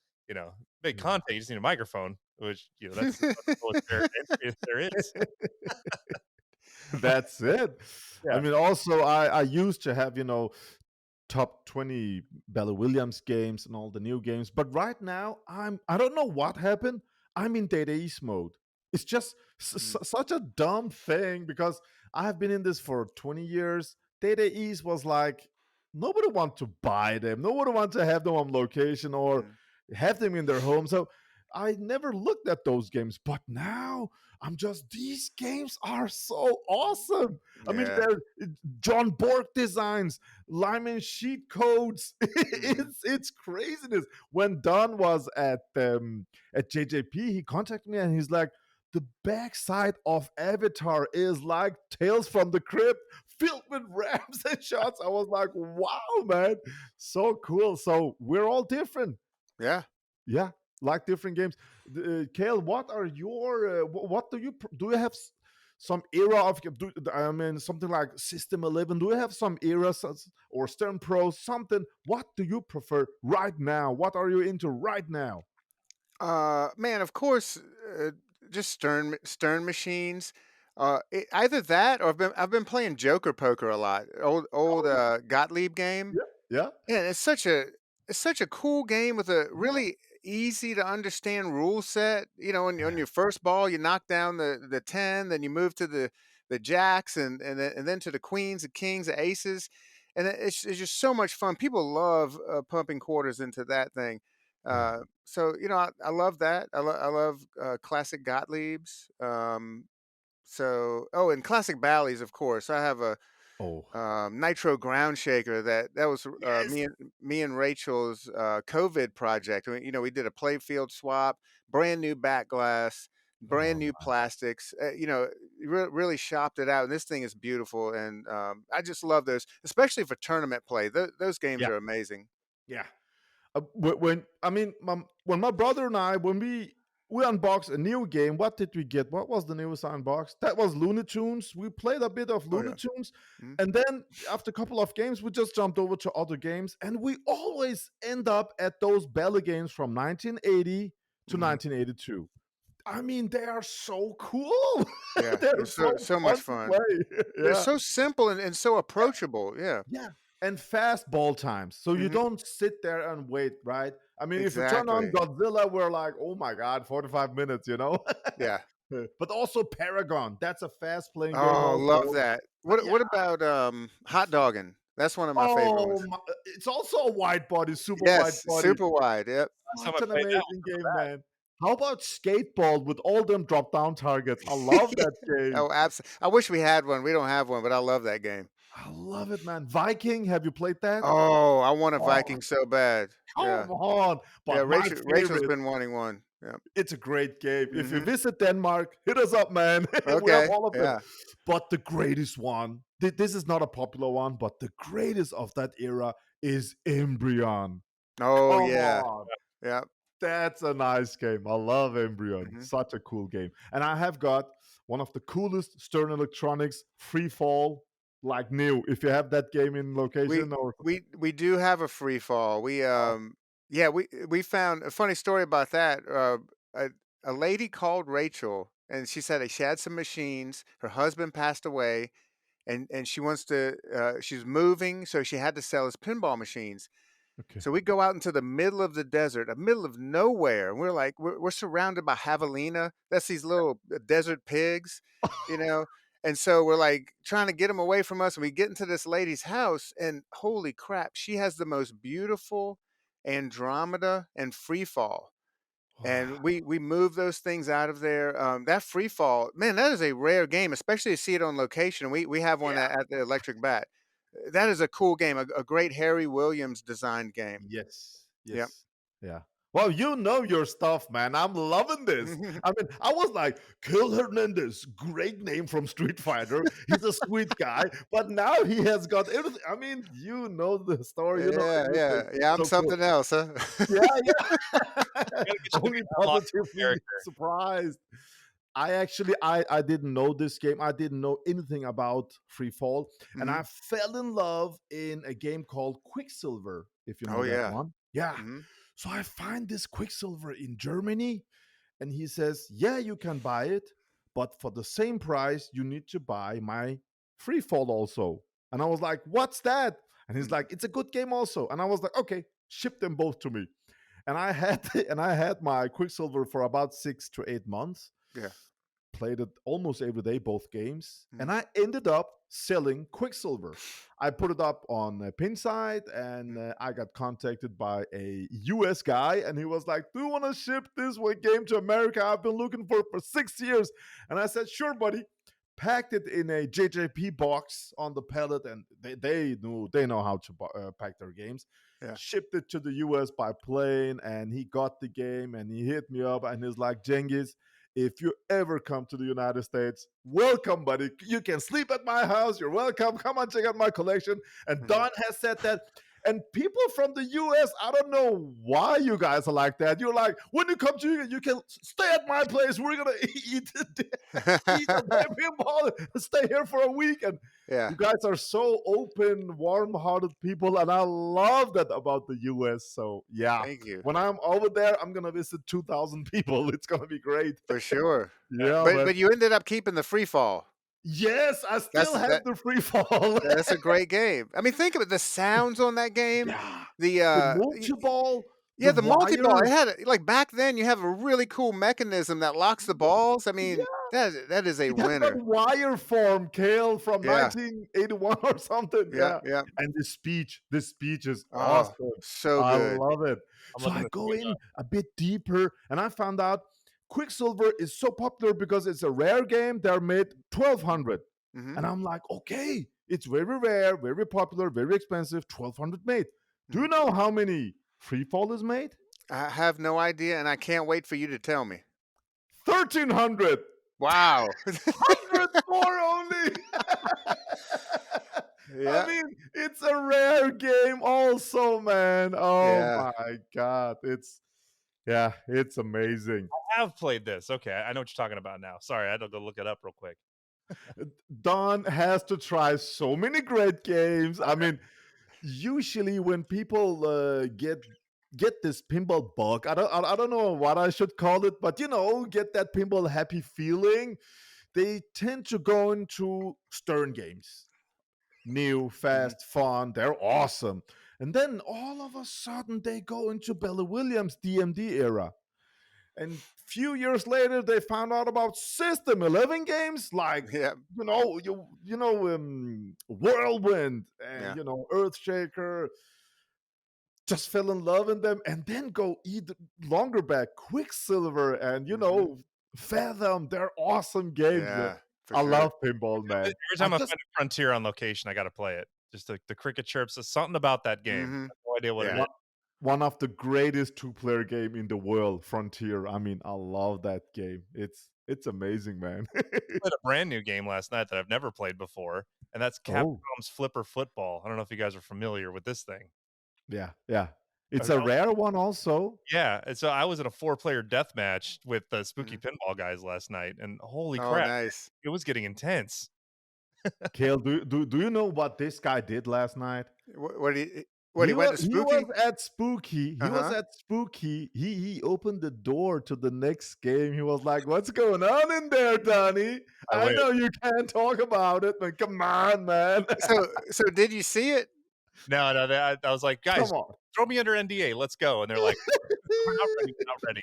Big yeah. content, you just need a microphone, which that's about the lowest entry there is. That's it. I Yeah. mean, also, I used to have, top 20 Bella Williams games and all the new games. But right now, I don't know what happened. I'm in data east mode. It's just Mhm. such a dumb thing because I have been in this for 20 years. Data east was like, nobody want to buy them. Nobody wants to have them on location or Mhm. have them in their home. So I never looked at those games. But now these games are so awesome. I mean, Yeah. they're John Bork designs, Lyman sheet codes. Mhm. it's craziness. When Don was at JJP, he contacted me and he's like, the backside of Avatar is like Tales from the Crypt, filled with ramps and shots. I was like, wow, man, so cool. So we're all different. Yeah. Yeah, like different games. Cale, what are your what do you have some era of I mean something like System 11? Do you have some eras or Stern Pro something? What do you prefer right now? What are you into right now? Man, of course, just Stern machines. Either that, or I've been playing Joker Poker a lot. Old Oh, Gottlieb game. yeah, yeah, Yeah, it's such a cool game with a yeah, really easy to understand rule set. On yeah, your first ball, you knock down the 10, then you move to the jacks, and then to the queens, the kings, the aces, and it's just so much fun. People love pumping quarters into that thing. yeah. So I love that. I love classic Gottliebs. And classic Bally's, of course. I have a Oh, nitro ground shaker that was yes. me and Rachel's COVID project. We did a play field swap, brand new back glass, brand Oh, new plastics. Really shopped it out, and this thing is beautiful. And I just love those, especially for tournament play. Those games yeah, are amazing. yeah. When I mean, when my brother and I, when we unboxed a new game, what did we get? What was the newest unbox? That was Looney Tunes. We played a bit of Oh Looney yeah. Tunes, Mhm. and then after a couple of games, we just jumped over to other games, and we always end up at those Bella games from 1980 to Mhm. 1982. I mean, they are so cool. Yeah, They're they're so so fun much to fun. play. They're Yeah. so simple and so approachable. Yeah. Yeah, and fast ball times. So you Hmm. don't sit there and wait, right? I mean, if you turn on Exactly. Godzilla, we're like, oh my God, 45 minutes, you know? Yeah. But also Paragon. That's a fast playing game Oh, love also. that. What Yeah. what about hot dogging? That's one of my favorite ones. It's also a wide body, super wide Yes, body. super wide. Yep. Last time Such I an played that amazing game, man. How about Skateball with all them drop down targets? I love that game. Oh, absolutely. I wish we had one. We don't have one, but I love that game. I love it, man. Viking, have you played that? Oh, I want a Oh, Viking so bad. Yeah. come on. Yeah, But my Rachel's favorite, been wanting one. Yeah. it's a great game. If you Hmm. visit Denmark, hit us up, man. We have Okay. all of them. Yeah. But the greatest one, this is not a popular one, but the greatest of that era is Embryon. Oh, Come yeah. on. Yeah. That's a nice game. I love Embryon. Hmm. Such a cool game. And I have got one of the coolest Stern Electronics free fall, like new. If you have that game in We location or we do have a free fall. Yeah, we found a funny story about that. A a lady called Rachel, and she said that she had some machines. Her husband passed away, and she wants to. She's moving, so she had to sell his pinball machines. okay. So we go out into the middle of the desert, the middle of nowhere, and we're surrounded by javelina. That's these little desert pigs, you know. And so we're like trying to get them away from us. And we get into this lady's house, and holy crap, she has the most beautiful Andromeda and free fall. Wow. And we move those things out of there. That free fall, man, that is a rare game, especially to see it on location. We have one Yeah. at the Electric Bat. That is a cool game, a great Harry Williams designed game. Yes. Yep. Yes. Yeah. Well, you know your stuff, man. I'm loving this. I mean, I was like, Cale Hernandez, great name from Street Fighter. He's a sweet guy, but now he has got everything. I mean, you know the story, you know Yeah, everything. yeah, yeah. I'm So cool. something else, huh? Yeah, yeah. Gotta get you to Only unlock your positively character. surprised. I didn't know this game. I didn't know anything about Free Fall, and Mhm. I fell in love in a game called Quicksilver. If you know Oh that yeah. one, yeah. Mhm. So I find this Quicksilver in Germany, and he says, "Yeah, you can buy it, but for the same price, you need to buy my Free Fall also." And I was like, "What's that?" And he's Mm. like, "It's a good game also." And I was like, "Okay, ship them both to me." And I had and I had my Quicksilver for about 6 to 8 months. Yeah. Played it almost every day, both games, and Mhm. I ended up selling Quicksilver. I put it up on Pinside, and Mm. I got contacted by a US guy, and he was like, "Do you want to ship this game to America? I've been looking for it for 6 years." And I said, "Sure, buddy." Packed it in a JJP box on the pallet, and they know how to pack their games. Yeah. Shipped it to the US by plane, and he got the game, and he hit me up, and he's like, "Genghis, if you ever come to the United States, welcome, buddy. You can sleep at my house. You're welcome. Come on, check out my collection. And Don has said that. And people from the US, I don't know why you guys are like that. You're like, when you come to you can stay at my place. We're gonna eat a pinball, stay here for a week. And Yeah. you guys are so open, warm-hearted people, and I love that about the US. So yeah, Thank you. when I'm over there, I'm gonna visit 2,000 people. It's gonna be great. For sure. Yeah, But you ended up keeping the free fall. yes, I still have the free fall. That's a great game. I mean, think of it. The sounds on that game. Yeah. The multi-ball. yeah, the multi-ball. wire. It had like back then. You have a really cool mechanism that locks the balls. I mean, that is a It had winner. that wire form, Cale, from Yeah. 1981 or something. Yeah, Yeah. yeah. And the speech is Oh, awesome. so I good. love it. So I go in a bit deeper, and I found out Quicksilver is so popular because it's a rare game. They're made 1,200. Mhm. And I'm like, okay, it's very rare, very popular, very expensive, 1,200 made. Do you know how many free fall is made? I have no idea, and I can't wait for you to tell me. 1,300. Wow. 100 more only. Yeah. I mean, it's a rare game also, man. Oh Yeah. my God. It's amazing. I have played this. Okay, I know what you're talking about now. Sorry, I had to go look it up real quick. Don has to try so many great games. I mean, usually when people get this pinball bug, I don't know what I should call it, but get that pinball happy feeling, they tend to go into Stern games. New, fast, fun, they're awesome. And then all of a sudden they go into Bella Williams DMD era. And few years later, they found out about System 11 games like Whirlwind and Earthshaker. Just fell in love in them, and then go longer back, Quicksilver and Fathom. They're awesome games. Yeah, I love pinball, man. Every time I find a Frontier on location, I got to play it. Just the cricket chirps. There's something about that game. I have no idea what it is. One of the greatest two-player game in the world, Frontier. I mean, I love that game. It's amazing, man. I played a brand new game last night that I've never played before, and that's Capcom's Flipper Football. I don't know if you guys are familiar with this thing. Yeah. It's a rare one also. Yeah, and so I was in a 4-player death match with the Spooky Pinball guys last night, and holy crap, nice. It was getting intense. Cale, do you know what this guy did last night? He went to Spooky? He was at Spooky. He was at Spooky. He opened the door to the next game. He was like, "What's going on in there, Donnie? I know you can't talk about it, but come on, man." So did you see it? No, I was like, guys, throw me under NDA. Let's go. And they're like, we're not ready.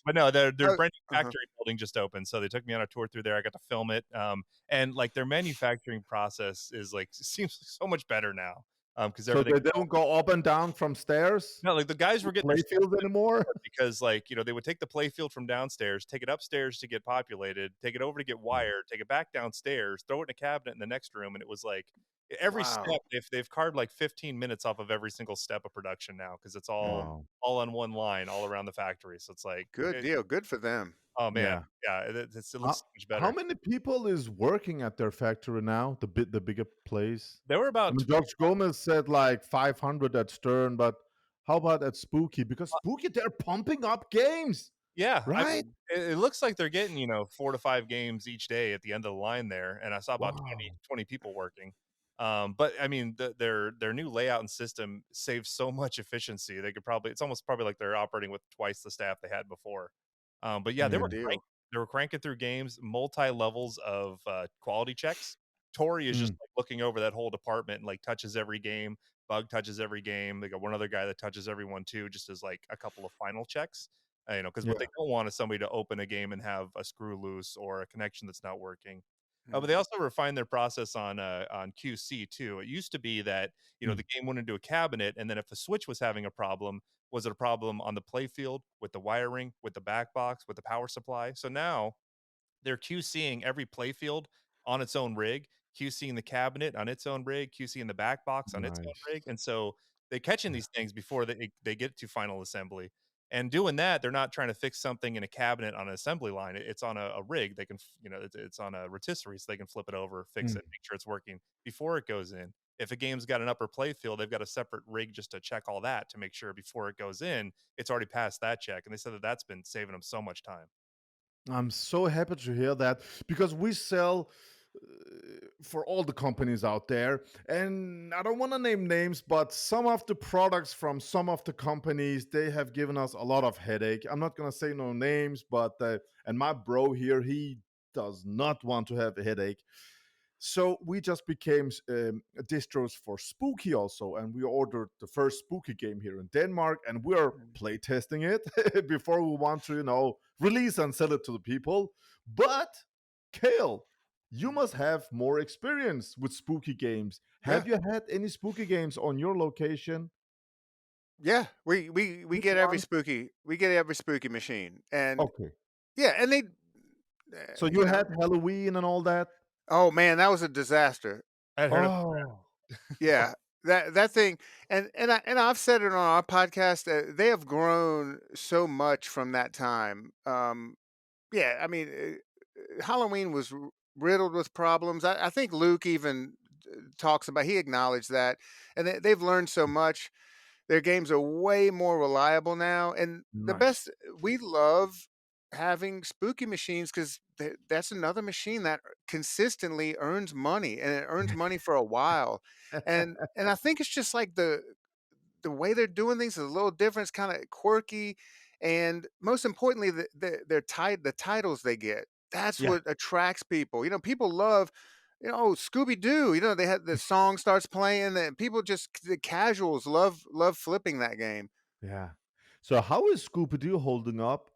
But no, their brand new factory building just opened, so they took me on a tour through there. I got to film it. And like their manufacturing process is like seems so much better now. Because so they don't go up and down from stairs. No, like the guys were getting playfield anymore because they would take the playfield from downstairs, take it upstairs to get populated, take it over to get wired, take it back downstairs, throw it in a cabinet in the next room, and it was like every step they've carved like 15 minutes off of every single step of production now because it's all on one line all around the factory. So it's like good deal, good for them. Oh man, it looks so much better. How many people is working at their factory now? The bigger place. There were about. George Gomez said like 500 at Stern, but how about at Spooky? Because Spooky, they're pumping up games. Yeah, right. It looks like they're getting 4 to 5 games each day at the end of the line there, and I saw about 20 people working. But I mean, their new layout and system saves so much efficiency. They could it's almost like they're operating with twice the staff they had before. But yeah, they were cranking through games, multi levels of quality checks. Tori is just like looking over that whole department and like touches every game. Bug touches every game. They got one other guy that touches everyone too, just as like a couple of final checks. Because what they don't want is somebody to open a game and have a screw loose or a connection that's not working. But they also refined their process on QC too. It used to be that the game went into a cabinet, and then if the switch was having a problem, was it a problem on the playfield, with the wiring, with the back box, with the power supply? So now they're QCing every playfield on its own rig, QCing the cabinet on its own rig, QCing the back box on its own rig, and so they catch in these things before they get to final assembly. And doing that, they're not trying to fix something in a cabinet on an assembly line. It's on a rig. They can, it's on a rotisserie, so they can flip it over, fix it, make sure it's working before it goes in. If a game's got an upper play field, they've got a separate rig just to check all that to make sure before it goes in, it's already passed that check. And they said that that's been saving them so much time. I'm so happy to hear that because we sell for all the companies out there. And I don't want to name names, but some of the products from some of the companies, they have given us a lot of headache. I'm not going to say no names, but, and my bro here, he does not want to have a headache. So we just became distros for Spooky also, and we ordered the first Spooky game here in Denmark, and we are playtesting it before we want to, release and sell it to the people. But Cale, you must have more experience with Spooky games. Have you had any Spooky games on your location? Yeah, we get every Spooky. We get every Spooky machine, and Okay. yeah, and they. So you had Halloween and all that? Oh man, that was a disaster. I heard of Oh, Yeah, that thing, and I've said it on our podcast. They have grown so much from that time. Yeah, I mean, Halloween was riddled with problems. I think Luke even talks about. He acknowledged that, and they've learned so much. Their games are way more reliable now, and the nice. best. We love having Spooky machines because that's another machine that consistently earns money, and it earns money for a while. And I think it's just like the way they're doing things is a little different. It's kind of quirky, and most importantly, the titles they get. That's Yeah. what attracts people. People love. Scooby Doo. They had the song starts playing, and people just the casuals love flipping that game. Yeah. So how is Scooby Doo holding up?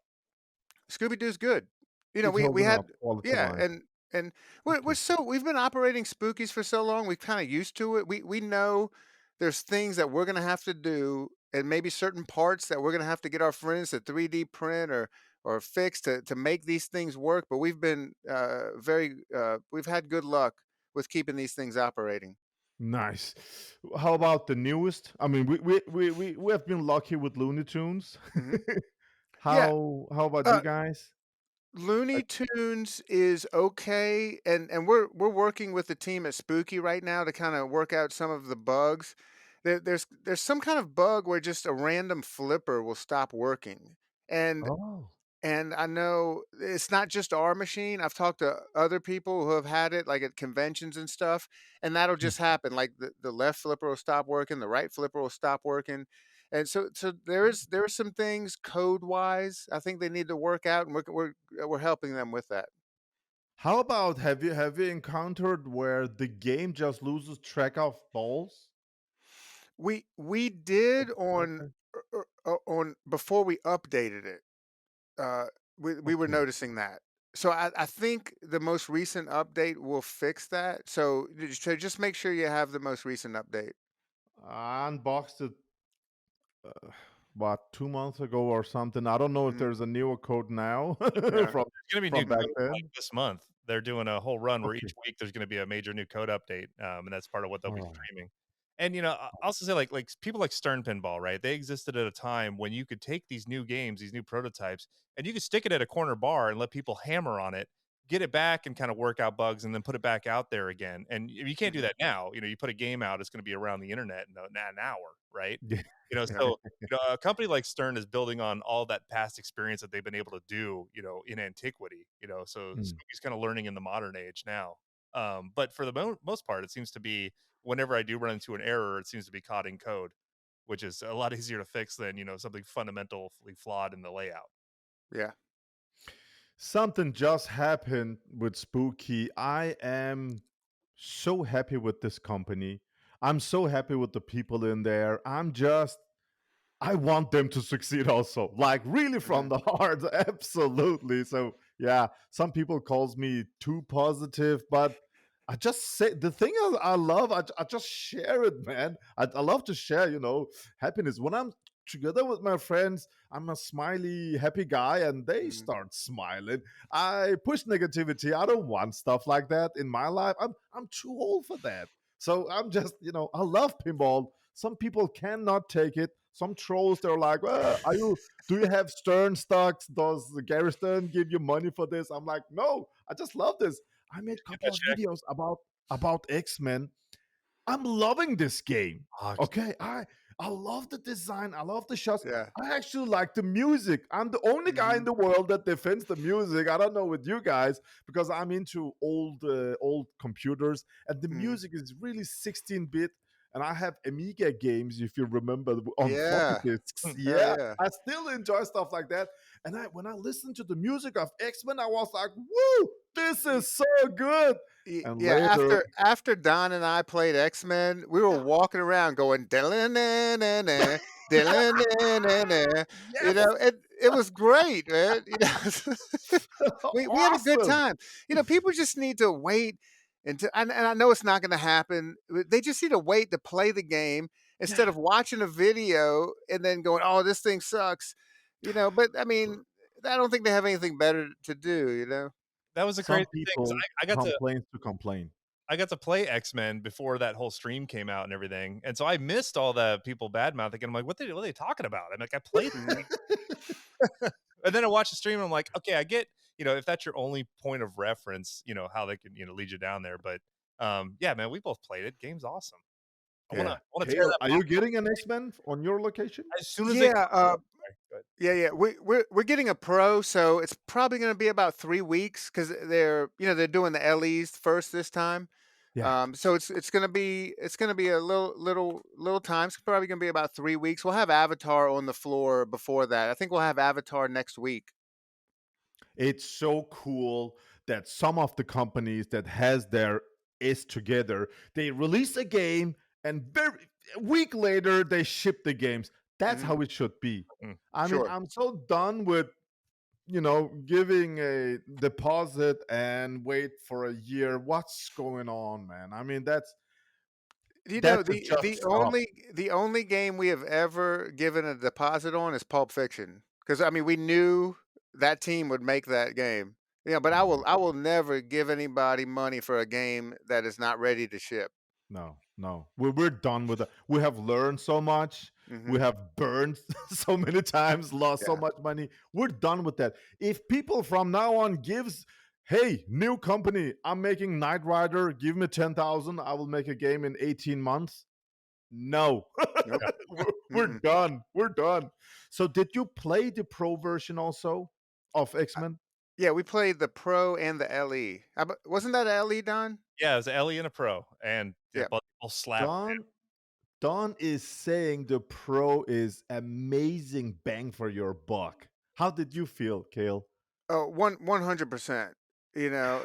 Scooby Doo's good. It's We holding had up quality yeah, wise. and Okay. we've been operating Spookies for so long, we've kind of used to it. We know there's things that we're gonna have to do, and maybe certain parts that we're gonna have to get our friends to 3D print or fix to make these things work. But we've been we've had good luck with keeping these things operating. Nice. How about the newest? I mean, we have been lucky with Looney Tunes. Hmm. Yeah, How about you uh, guys? Looney Tunes is okay, and we're working with the team at Spooky right now to kind of work out some of the bugs. There's some kind of bug where just a random flipper will stop working, and Oh. and I know it's not just our machine. I've talked to other people who have had it, like at conventions and stuff, and that'll Hmm. just happen. Like the left flipper will stop working, the right flipper will stop working, and so there are some things code wise I think they need to work out, and we're helping them with that. How about have you encountered where the game just loses track of balls? We did Okay. on before we updated it. Uh, we were Okay. noticing that. So I think the most recent update will fix that. So just make sure you have the most recent update. I unboxed it uh, what 2 months ago or something. I don't know if Mhm. there's a newer code now Yeah. from There's going to be new from back code like then. this month. They're doing a whole run where Okay. each week there's going to be a major new code update, and that's part of what they'll All be right. streaming. And I also say like people like Stern Pinball, right? They existed at a time when you could take these new games, these new prototypes, and you could stick it at a corner bar and let people hammer on it, get it back, and kind of work out bugs, and then put it back out there again. And you can't do Mhm. that now. You put a game out, it's going to be around the internet in an hour, right? Yeah. Yeah. So a company like Stern is building on all that past experience that they've been able to do, in antiquity, so Mm. Spooky's kind of learning in the modern age now. But for the most part, it seems to be whenever I do run into an error, it seems to be caught in code, which is a lot easier to fix than, something fundamentally flawed in the layout. Yeah. Something just happened with Spooky. I am so happy with this company. I'm so happy with the people in there. I want them to succeed also. Like really from Mhm. the heart. Absolutely. So yeah, some people calls me too positive, but I just say the thing I love, I just share it, man. I love to share, happiness. When I'm together with my friends, I'm a smiley, happy guy, and they Mhm. start smiling. I push negativity. I don't want stuff like that in my life. I'm too old for that. So I'm just, I love pinball. Some people cannot take it. Some trolls, they're like, do you have Stern stocks? Does Gary Stern give you money for this? I'm like, no, I just love this. I made a couple of videos about X-Men. I'm loving this game. Okay, I love the design. I love the shots. Yeah. I actually like the music. I'm the only guy in the world that defends the music. I don't know with you guys because I'm into old computers, and the music is really 16-bit. And I have Amiga games, if you remember, on floppy disks. Yeah, I still enjoy stuff like that. And when I listened to the music of X-Men, I was like, "Woo, this is so good!" And later, after Don and I played X-Men, we were walking around going "Da-na-na-na-na, da-na-na-na-na." You know, it was great, man. You know, we had a good time. You know, people just need to wait until, and I know it's not going to happen. They just need to wait to play the game instead of watching a video and then going, "Oh, this thing sucks." You know, but I mean, I don't think they have anything better to do. You know. That was a some crazy people thing. I got complain. I got to play X-Men before that whole stream came out and everything, and so I missed all the people bad mouthing. And I'm like, what are they talking about? I'm like, I played it. And then I watched the stream and I'm like, okay, I get, you know, if that's your only point of reference, you know, how they can, you know, lead you down there. But yeah, man, we both played it. Game's awesome. I want to tear that. Are you getting an X-Men on your location? As soon as Yeah. We're getting a Pro, so it's probably going to be about 3 weeks because they're doing the LEs first this time. Yeah. So it's gonna be a little time. It's probably gonna be about 3 weeks. We'll have Avatar on the floor before that. I think we'll have Avatar next week. It's so cool that some of the companies that has their is together, they release a game and a week later they ship the games. That's how it should be. I mean, I'm so done with giving a deposit and wait for a year. What's going on, man? I mean, the only game we have ever given a deposit on is Pulp Fiction, because I mean we knew that team would make that game. Yeah, but I will never give anybody money for a game that is not ready to ship. No, we're done with it. We have learned so much. We have burned so many times, lost so much money. We're done with that. If people from now on gives, hey, new company, I'm making Knight Rider, give me 10,000, I will make a game in 18 months. No, we're done. We're done. So did you play the Pro version also of X-Men? Yeah, we played the Pro and the LE. Wasn't that an LE, Don? Yeah, it was an LE and a Pro, and both slap. Don is saying the Pro is amazing bang for your buck. How did you feel, Cale? Oh, 100%. You know,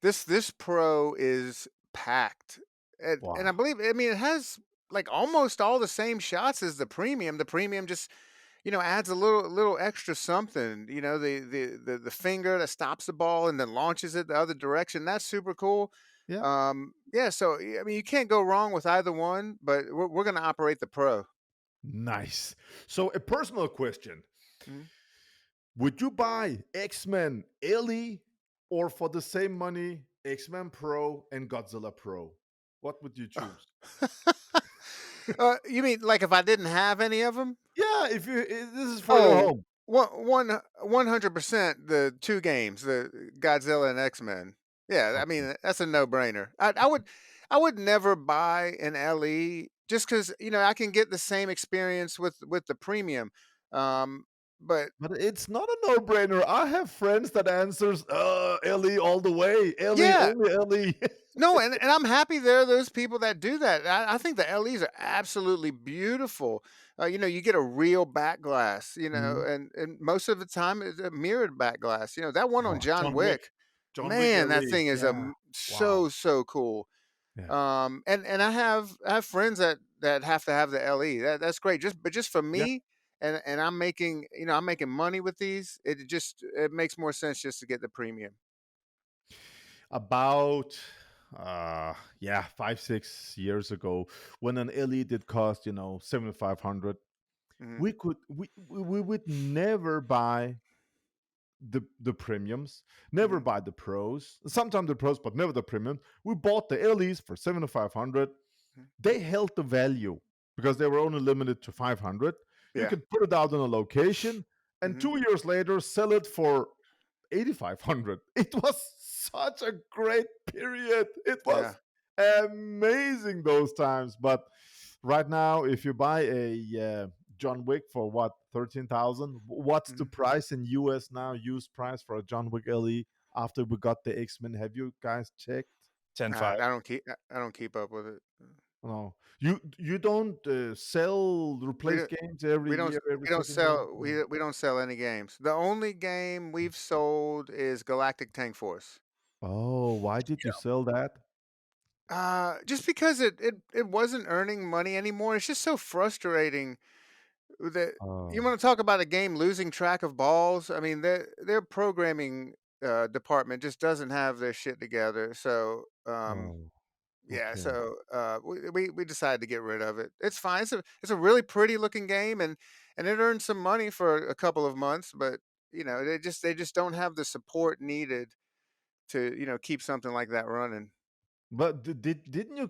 this Pro is packed, and I believe, I mean, it has like almost all the same shots as the Premium. The Premium just adds a little extra something. You know, the finger that stops the ball and then launches it the other direction. That's super cool. Yeah. So I mean, you can't go wrong with either one, but we're going to operate the Pro. Nice. So a personal question. Would you buy X-Men LE or for the same money, X-Men Pro and Godzilla Pro? What would you choose? You mean like if I didn't have any of them? Yeah, this is for your home. 100% the two games, the Godzilla and X-Men. Yeah, I mean that's a no-brainer. I would never buy an LE just because I can get the same experience with the Premium. But it's not a no-brainer. I have friends that answers LE all the way. Only LE. No, and I'm happy there are those people that do that. I think the LEs are absolutely beautiful. You get a real back glass, and most of the time it's a mirrored back glass. That one on John Wick. Man, that thing is so cool. Yeah. And I have friends that have to have the LE. That's great. Just for me, and I'm making money with these. It makes more sense just to get the Premium. About 5-6 years ago, when an LE did cost 7,500, we would never buy the premiums, never buy the pros. Sometimes the pros, but never the premiums. We bought the LEs for 7,500. they held the value because they were only limited to 500. You Yeah. could put it out on a location and Mhm. 2 years later sell it for 8,500. It was such a great period. It was Yeah. amazing those times. But right now, if you buy a John Wick for what, 13,000, what's the Mhm. price in US now? Used price for a John Wick LE after we got the X-Men. Have you guys checked? 10-5. I don't keep up with it. No, you don't sell We replace don't games every we don't year, every we don't second year. sell we don't sell any games. The only game we've sold is Galactic Tank Force. Oh, why did you sell that? Just because it wasn't earning money anymore. It's just so frustrating that you Oh, want to talk about a game losing track of balls. I mean, their programming department just doesn't have their shit together. So oh, yeah, okay. so we decided to get rid of it. It's fine. It's a really pretty looking game, and it earned some money for a couple of months, but they just don't have the support needed to keep something like that running. But didn't you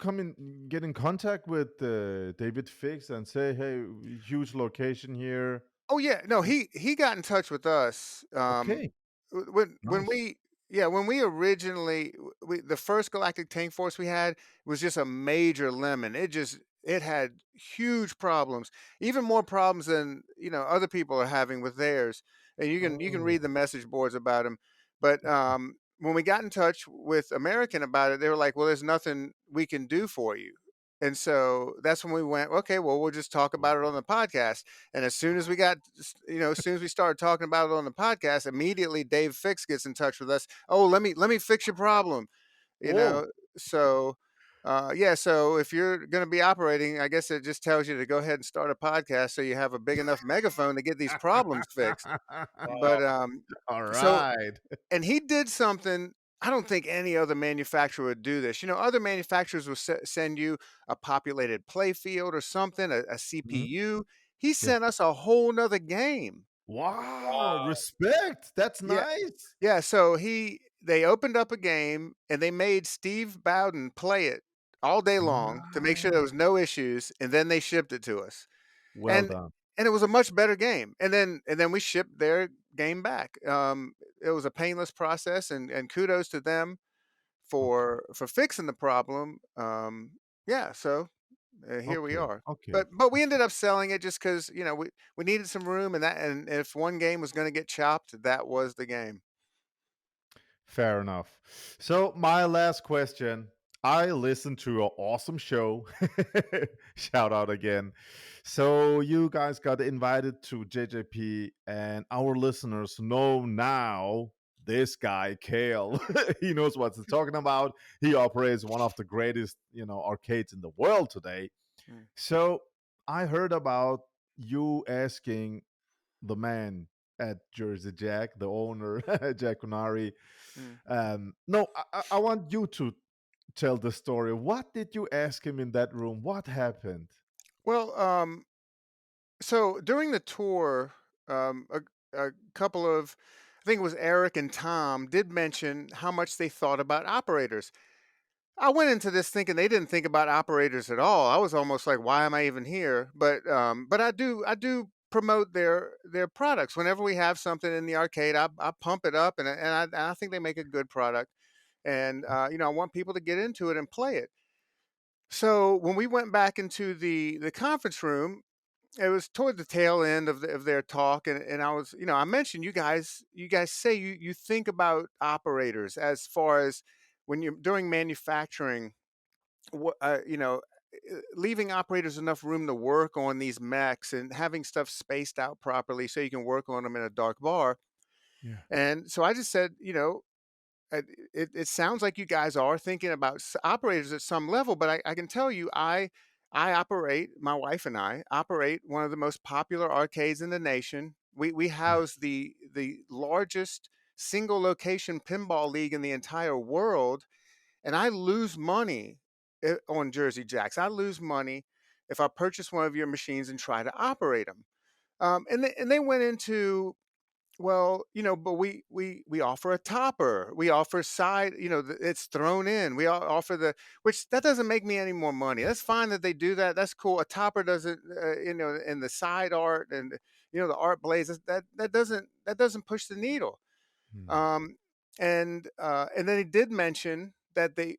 get in contact with David Fix and say, "Hey, huge location here." Oh yeah, no, he got in touch with us. Okay, When nice. we originally the first Galactic Tank Force we had was just a major lemon. It had huge problems, even more problems than other people are having with theirs. And you can read the Oh, message boards about them. But when we got in touch with American about it, they were like, "Well, there's nothing we can do for you." And so that's when we went, okay, well, we'll just talk about it on the podcast. And as soon as as soon as we started talking about it on the podcast, immediately Dave Fix gets in touch with us. Oh, let me fix your problem. You whoa. know, so yeah. So if you're going to be operating, I guess it just tells you to go ahead and start a podcast so you have a big enough megaphone to get these problems fixed. Wow. But All so right. and he did something. I don't think any other manufacturer would do this. Other manufacturers will send you a populated play field or something, a Mhm. CPU. He Yeah. sent us a whole nother game. Wow, Wow. respect. That's Yeah, nice. yeah. So they opened up a game and they made Steve Bowden play it all day long to make sure there was Wow. no issues, and then they shipped it to us. Well and done. and it was a much better game. And then we shipped their game back. It was a painless process, and kudos to them Okay. for fixing the problem. Yeah, so here we Okay. are. Okay. But we ended up selling it just because we needed some room, and if one game was going to get chopped, that was the game. Fair enough. So, my last question. I listened to an awesome show. Shout out again. So, you guys got invited to JJP, and our listeners know now this guy, Cale. He knows what he's talking about. He operates one of the greatest, arcades in the world today. Mm, So, I heard about you asking the man at Jersey Jack, the owner, Jack Conari. mm. No, I want you to tell the story. What did you ask him in that room? What happened? Well, so during the tour, a couple of, I think it was Eric and Tom, did mention how much they thought about operators. I went into this thinking they didn't think about operators at all. I was almost like, why am I even here? But I do promote their products whenever we have something in the arcade. I pump it up, and I think they make a good product. And I want people to get into it and play it. So when we went back into the conference room, it was toward the tail end of their talk, and I was, I mentioned you guys say you think about operators as far as when you're doing manufacturing, leaving operators enough room to work on these mechs and having stuff spaced out properly so you can work on them in a dark bar. Yeah. And so I just said, uh, it sounds like you guys are thinking about operators at some level, but I can tell you, I operate, my wife and I operate one of the most popular arcades in the nation. We Yeah. house the largest single location pinball league in the entire world, and I lose money on Jersey Jacks. I lose money if I purchase one of your machines and try to operate them. And they went into Well, but we offer a topper. We offer side, it's thrown in. Offer which that doesn't make me any more money. That's fine that they do that. That's cool. A topper doesn't, and the side art and the art blazes that doesn't push the needle. Hmm. Um, and then he did mention that they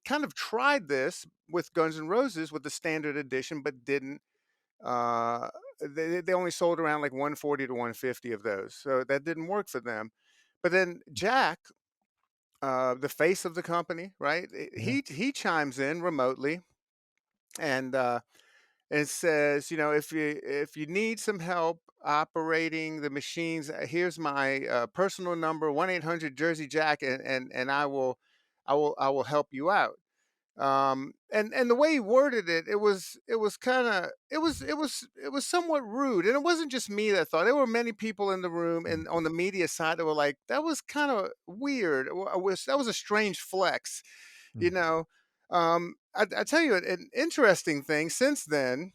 kind of tried this with Guns N' Roses with the standard edition, but didn't. Uh, they only sold around like 140 to 150 of those, so that didn't work for them. But then Jack, the face of the company, right? Yeah. He chimes in remotely and it says, if you need some help operating the machines, here's my personal number, 1-800 Jersey Jack, and I will help you out. And the way he worded it, it was kind of it was somewhat rude, and it wasn't just me that thought. There were many people in the room Mm, and on the media side that were like, that was kind of weird. That was a strange flex, you mm, know. I tell you an interesting thing. Since then,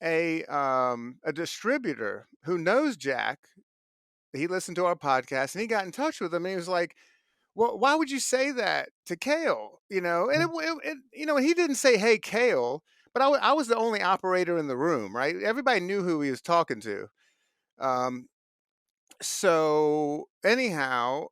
a distributor who knows Jack, he listened to our podcast and he got in touch with him and he was like, well, why would you say that to Cale? And mm. he didn't say, "Hey, Cale," but I was the only operator in the room, right? Everybody knew who he was talking to. Um, so anyhow,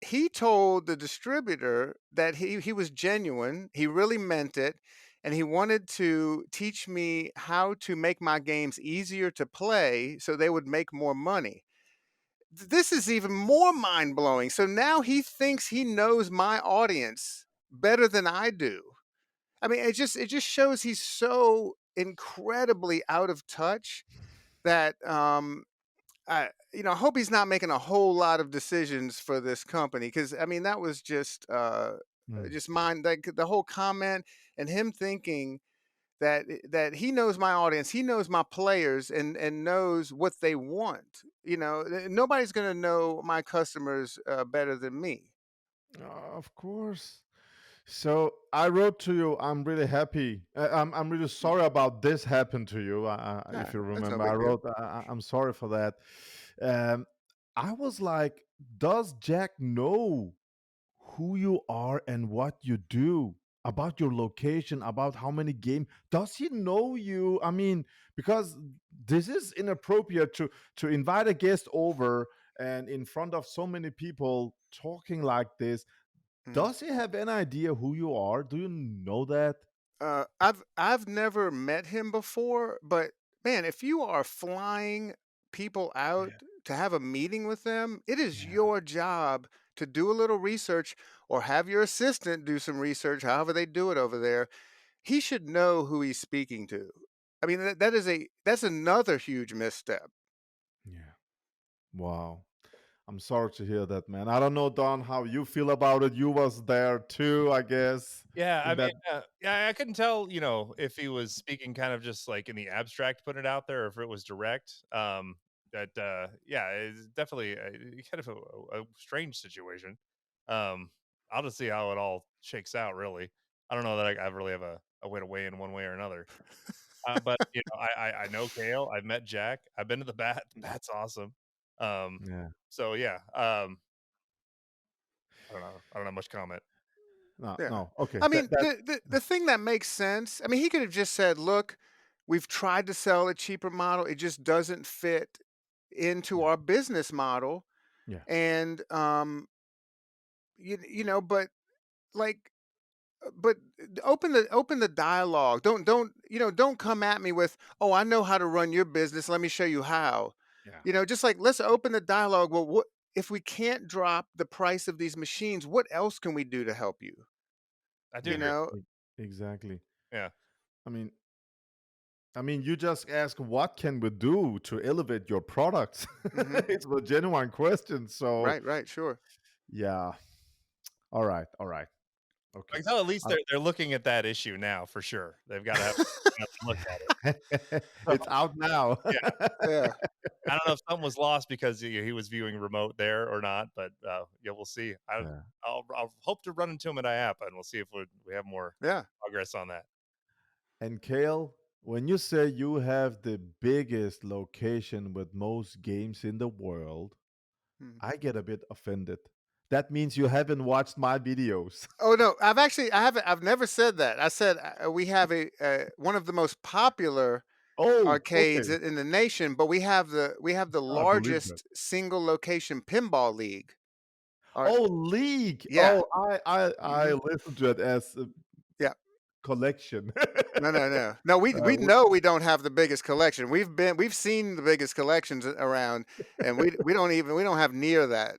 he told the distributor that he was genuine, he really meant it, and he wanted to teach me how to make my games easier to play so they would make more money. This is even more mind blowing. So now he thinks he knows my audience better than I do. I mean, it just shows he's so incredibly out of touch that I hope he's not making a whole lot of decisions for this company, because I mean that was Mm. just mind, like the whole comment and him thinking that he knows my audience, he knows my players, and knows what they want. Nobody's going to know my customers better than me. Of course. So I wrote to you. I'm really happy. I'm really sorry about this happened to you. Nah, If you that's no remember, I big deal. wrote. I'm sorry for that. Um, I was like, does Jack know who you are and what you do, about your location, about how many game? Does he know you? I mean, because this is inappropriate to invite a guest over and in front of so many people talking like this. Mhm. Does he have any idea who you are? Do you know that? I've never met him before, but man, if you are flying people out Yeah, to have a meeting with them, it is yeah, your job to do a little research or have your assistant do some research, however they do it over there. He should know who he's speaking to. I mean, that's another huge misstep. yeah. Wow. I'm sorry to hear that, man. I don't know, Don, how you feel about it. You was there too, I guess. Yeah, I In mean, that, yeah, I couldn't tell, if he was speaking kind of just like in the abstract, putting it out there, or if it was direct. Yeah, it's definitely kind of a strange situation. I'll just see how it all shakes out. Really, I don't know that I really have a way to weigh in one way or another. But I know Kale. I've met Jack. I've been to the bat. The bat's awesome. Um, yeah. so yeah, I don't know. I don't have much comment. No, Yeah. no. Okay. I That mean, that the thing that makes sense, I mean, he could have just said, "Look, we've tried to sell a cheaper model. It just doesn't fit into yeah, our business model." yeah. And but like but open the dialogue. Don't come at me with, "Oh, I know how to run your business. Let me show you how." Yeah. Just like, let's open the dialogue. Well, what if we can't drop the price of these machines? What else can we do to help you? I do You agree. know? Exactly. Yeah. I mean, you just ask what can we do to elevate your products? Mhm. It's a genuine question. So, Right, right, sure. yeah. All right. All right. I Okay. can tell at least Uh, they're looking at that issue now for sure. They've gotta have look at it. it's So, out now. yeah, Yeah. I don't know if something was lost because he was viewing remote there or not, but, yeah, we'll see. Yeah. I'll hope to run into him at IAPA, and we'll see if we have more Yeah. progress on that. And Kale, when you say you have the biggest location with most games in the world, Mhm. I get a bit offended. That means you haven't watched my videos. Oh no, I've never said that. I said we have a one of the most popular Oh, arcades okay. in the nation, but we have the I believe that. largest single location pinball league. Our, Oh, League. yeah, Oh, I hmm listened to it as a yeah. collection. No, no, no, no. We We- know we don't have the biggest collection. We've seen the biggest collections around, and we don't have near that.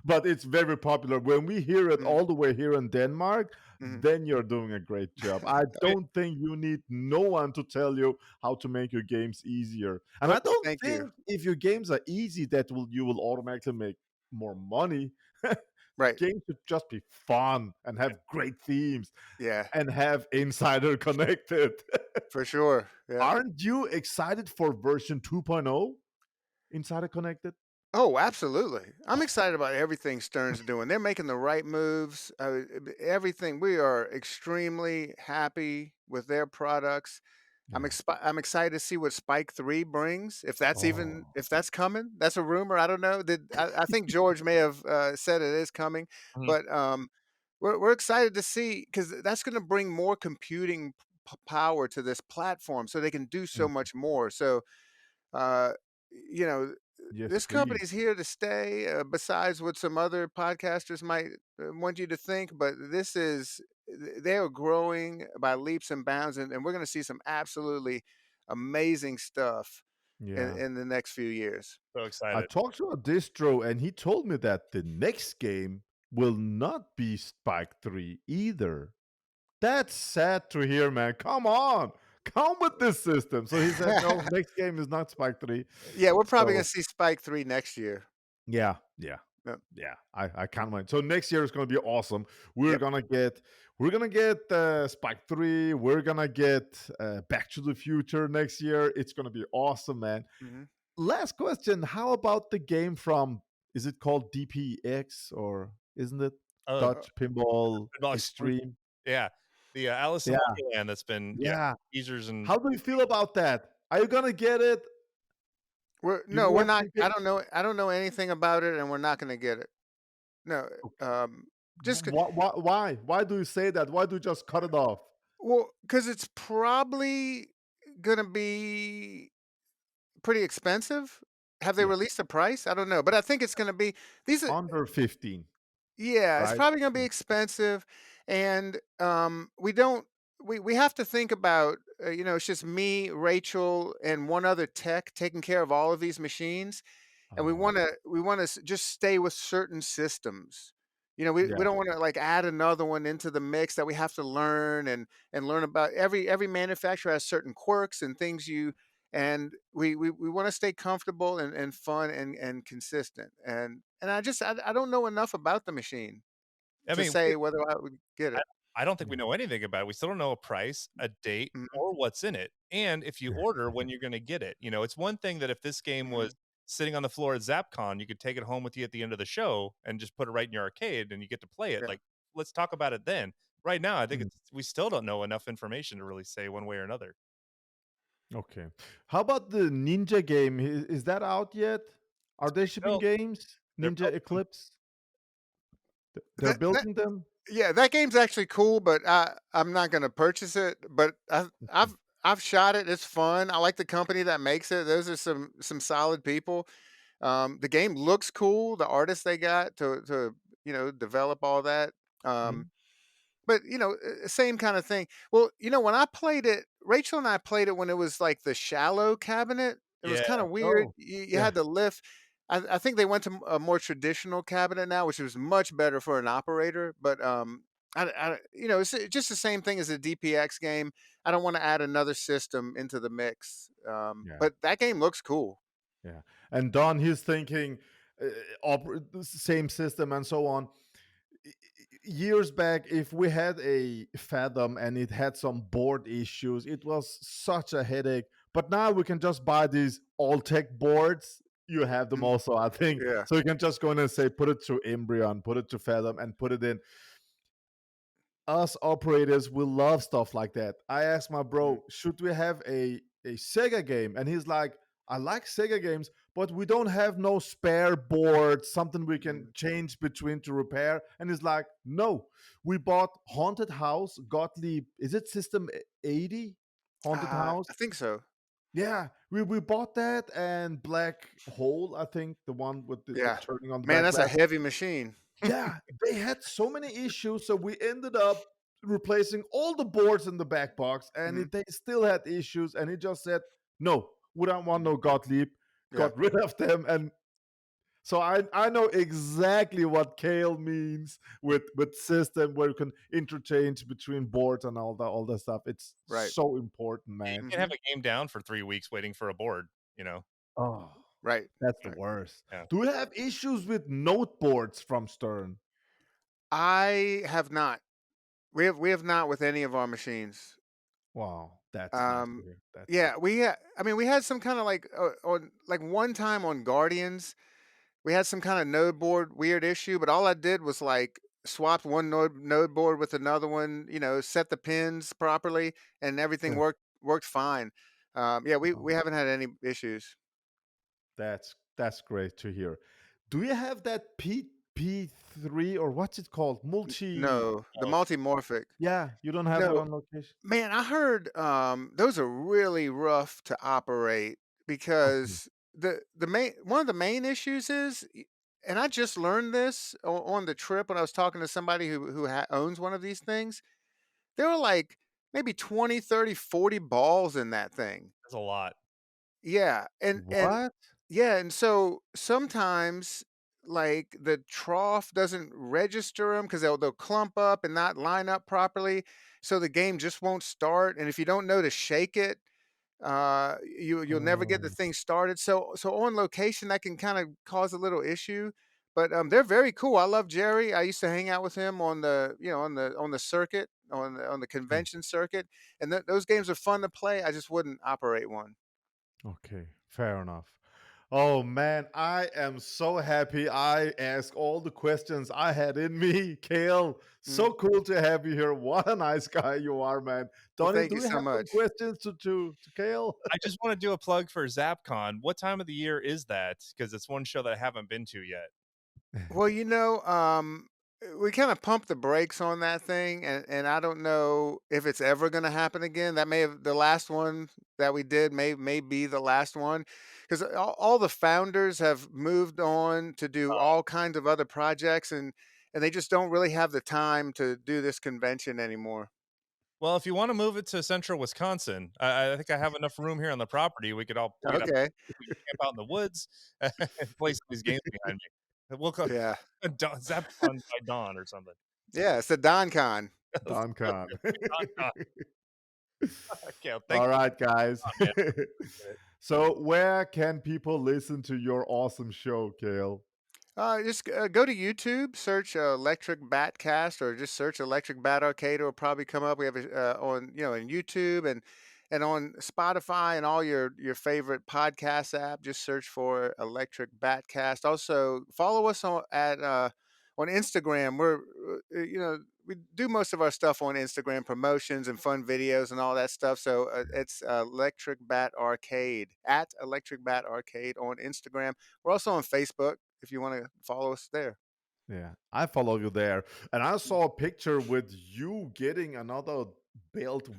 but it's very popular. When we hear it Mm, all the way here in Denmark, mhm. then you're doing a great job. I I mean, don't think you need no one to tell you how to make your games easier. And but I don't Thank you. think if your games are easy that you will automatically make more money. Right. Games should just be fun and have great themes Yeah, and have insider connected. for sure. Yeah. Aren't you excited for version 2.0 insider connected? Oh, absolutely. I'm excited about everything Stern's doing. They're making the right moves. Everything. We are extremely happy with their products. Yeah. I'm excited to see what Spike 3 brings. If that's coming. That's a rumor. I don't know. I think George may have said it is coming, Mhm. but we're excited to see because that's going to bring more computing power to this platform, so they can do so Mm. much more. So uh, you know, Yes, this please. company's here to stay. Besides what some other podcasters might want you to think, but they are growing by leaps and bounds, and we're going to see some absolutely amazing stuff Yeah. in the next few years. So I excited. talked to a distro and he told me that the next game will not be Spike 3 either. That's sad to hear, man. Come on. Come with this system. So he said, no, next game is not Spike 3. Yeah, we're probably going So to see Spike 3 next year. yeah, yeah. Yep. Yeah, I can't wait. So next year is gonna be awesome. Yep. We're gonna get Spike 3. We're gonna get Back to the Future next year. It's gonna be awesome, man. hmm Last question: how about the game from? Is it called DPX or isn't it Oh, Dutch Pinball Pinball Extreme. Extreme? Yeah. The Alice in Yeah, Wonderland that's been, yeah. teasers and How do you feel about that? Are you gonna get it? Do you We're want not. to get? I don't know anything about it, and we're not going to get it. No. Just Why do you say that? Why do you just cut it off? well, because it's probably gonna be pretty expensive. Have they Yeah, released a price? I don't know, but I think it's gonna be these are under 15, yeah, it's right? probably gonna be expensive, and we don't we have to think about it's just me, Rachel, and one other tech taking care of all of these machines, and Oh, we want to just stay with certain systems. We yeah. don't want to like add another one into the mix that we have to learn and learn about. Every manufacturer has certain quirks and things we want to stay comfortable and fun and consistent. And I don't know enough about the machine I to mean, say whether I would get I it. I don't think we Yeah. know anything about it. We still don't know a price, a date, Mhm, or what's in it, and if you order, when you're gonna get it. It's one thing that if this game was mhm, sitting on the floor at ZapCon, you could take it home with you at the end of the show and just put it right in your arcade, and you get to play it. yeah. Like, let's talk about it then. Right now, I think Mm, we still don't know enough information to really say one way or another. okay. How about the Ninja game? Is that out yet? Are they shipping No, games? they're Ninja building them. Eclipse? They're That that building them? Yeah, that game's actually cool, but I'm not gonna purchase it. But I've shot it. It's fun. I like the company that makes it. Those are some solid people. The game looks cool. The artists they got to develop all that. Um, Mhm. but same kind of thing. Well, when I played it, Rachel and I played it when it was like the shallow cabinet. It was Yeah. kind of weird. Oh, You yeah. had to lift. I think they went to a more traditional cabinet now, which was much better for an operator. But it's just the same thing as a DPX game. I don't want to add another system into the mix. Yeah. But that game looks cool. Yeah. And Don, he's thinking same system and so on. Years back, if we had a Fathom and it had some board issues, it was such a headache. But now we can just buy these all tech boards. You have them Mm, also, I think. yeah. So you can just go in and say, put it to Embryon, put it to Fathom, and put it in. Us operators will love stuff like that. I asked my Mm, bro, should we have a Sega game? And he's like, I like Sega games, but we don't have no spare board, something we can change between to repair. And it's like, no, we bought Haunted House, Gottlieb. Is it System 80? Haunted House? I think so. Yeah, we bought that, and Black Hole, I think, the one with the Yeah. turning on the Man, back that's a glass. heavy machine. Yeah, they had so many issues, so we ended up replacing all the boards in the back box, and they still had issues, and he just said, no, we don't want no Gottlieb, got rid of them. And so I know exactly what Cale means with system, where you can interchange between boards and all that stuff. It's so important, man. You can have a game down for 3 weeks waiting for a board, you know. Oh, right. That's the worst. Yeah. Do we have issues with note boards from Stern? I have not. We have not with any of our machines. Wow, that's nice to hear. We had some kind of like on like one time on Guardians, we had some kind of node board weird issue, but all I did was like swapped one node board with another one, set the pins properly, and everything worked fine. We haven't had any issues. That's great to hear. Do you have that P3 or what's it called? No, the multimorphic. Yeah, you don't have that on location. Man, I heard those are really rough to operate because one of the main issues is, and I just learned this on the trip when I was talking to somebody who owns one of these things. There were like maybe 20, 30, 40 balls in that thing. That's a lot. Yeah, and so sometimes like the trough doesn't register them because they'll clump up and not line up properly, so the game just won't start. And if you don't know to shake it, you'll never get the thing started. So on location that can kind of cause a little issue. But they're very cool. I love Jerry. I used to hang out with him on the on the circuit, on the convention circuit, and those games are fun to play. I just wouldn't operate one. Okay, fair enough. Oh man, I am so happy I asked all the questions I had in me, Cale. So cool to have you here. What a nice guy you are, man. Donnie, do you have some questions to Cale? I just want to do a plug for ZapCon. What time of the year is that? Because it's one show that I haven't been to yet. Well, we kind of pumped the brakes on that thing, and I don't know if it's ever going to happen again. That may have the last one that we did may be the last one, because all the founders have moved on to do all kinds of other projects, and they just don't really have the time to do this convention anymore. Well, if you want to move it to central Wisconsin, I think I have enough room here on the property. We could all camp out in the woods and play some of these games behind me. We'll call ZapCon by Dawn or something. Yeah, it's a DonCon. DonCon. Okay, all right, guys. So where can people listen to your awesome show, Cale? Just go to YouTube, search Electric Batcast, or just search Electric Bat Arcade. It'll probably come up. We have it on in YouTube and on Spotify and all your favorite podcast app. Just search for Electric Batcast. Also follow us on Instagram. We're we do most of our stuff on Instagram, promotions and fun videos and all that stuff. So it's Electric Bat Arcade, at Electric Bat Arcade on Instagram. We're also on Facebook if you want to follow us there. Yeah, I follow you there. And I saw a picture with you getting another belt.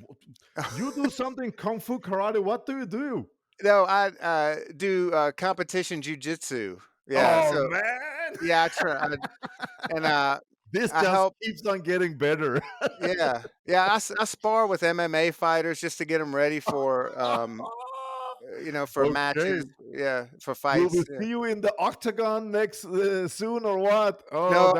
You do something Kung Fu Karate. What do you do? No, I do competition jiu-jitsu. Yeah, man. Yeah, I try. And this just keeps on getting better. Yeah. I spar with MMA fighters just to get them ready for for matches. Yeah, for fights. Will we see you in the octagon next soon or what? No,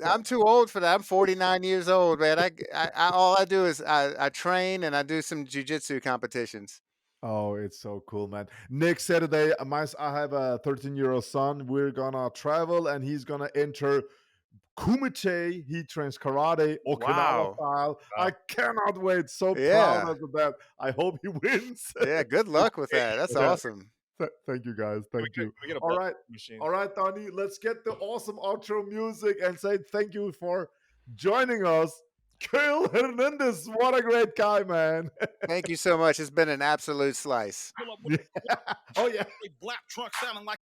I'm too old for that. I'm 49 years old, man. I all I do is I train and I do some jiu-jitsu competitions. Oh, it's so cool, man. Next Saturday, I have a 13-year-old son. We're gonna travel and he's gonna enter Kumite. He trains karate, Okinawa style. Wow. I cannot wait. So proud of that. I hope he wins. Yeah, good luck with that. That's awesome. Thank you, guys. Thank you. All right, Donnie. Let's get the awesome outro music and say thank you for joining us. Cale Hernandez, what a great guy, man. Thank you so much. It's been an absolute slice. Oh, yeah. A black truck sounding like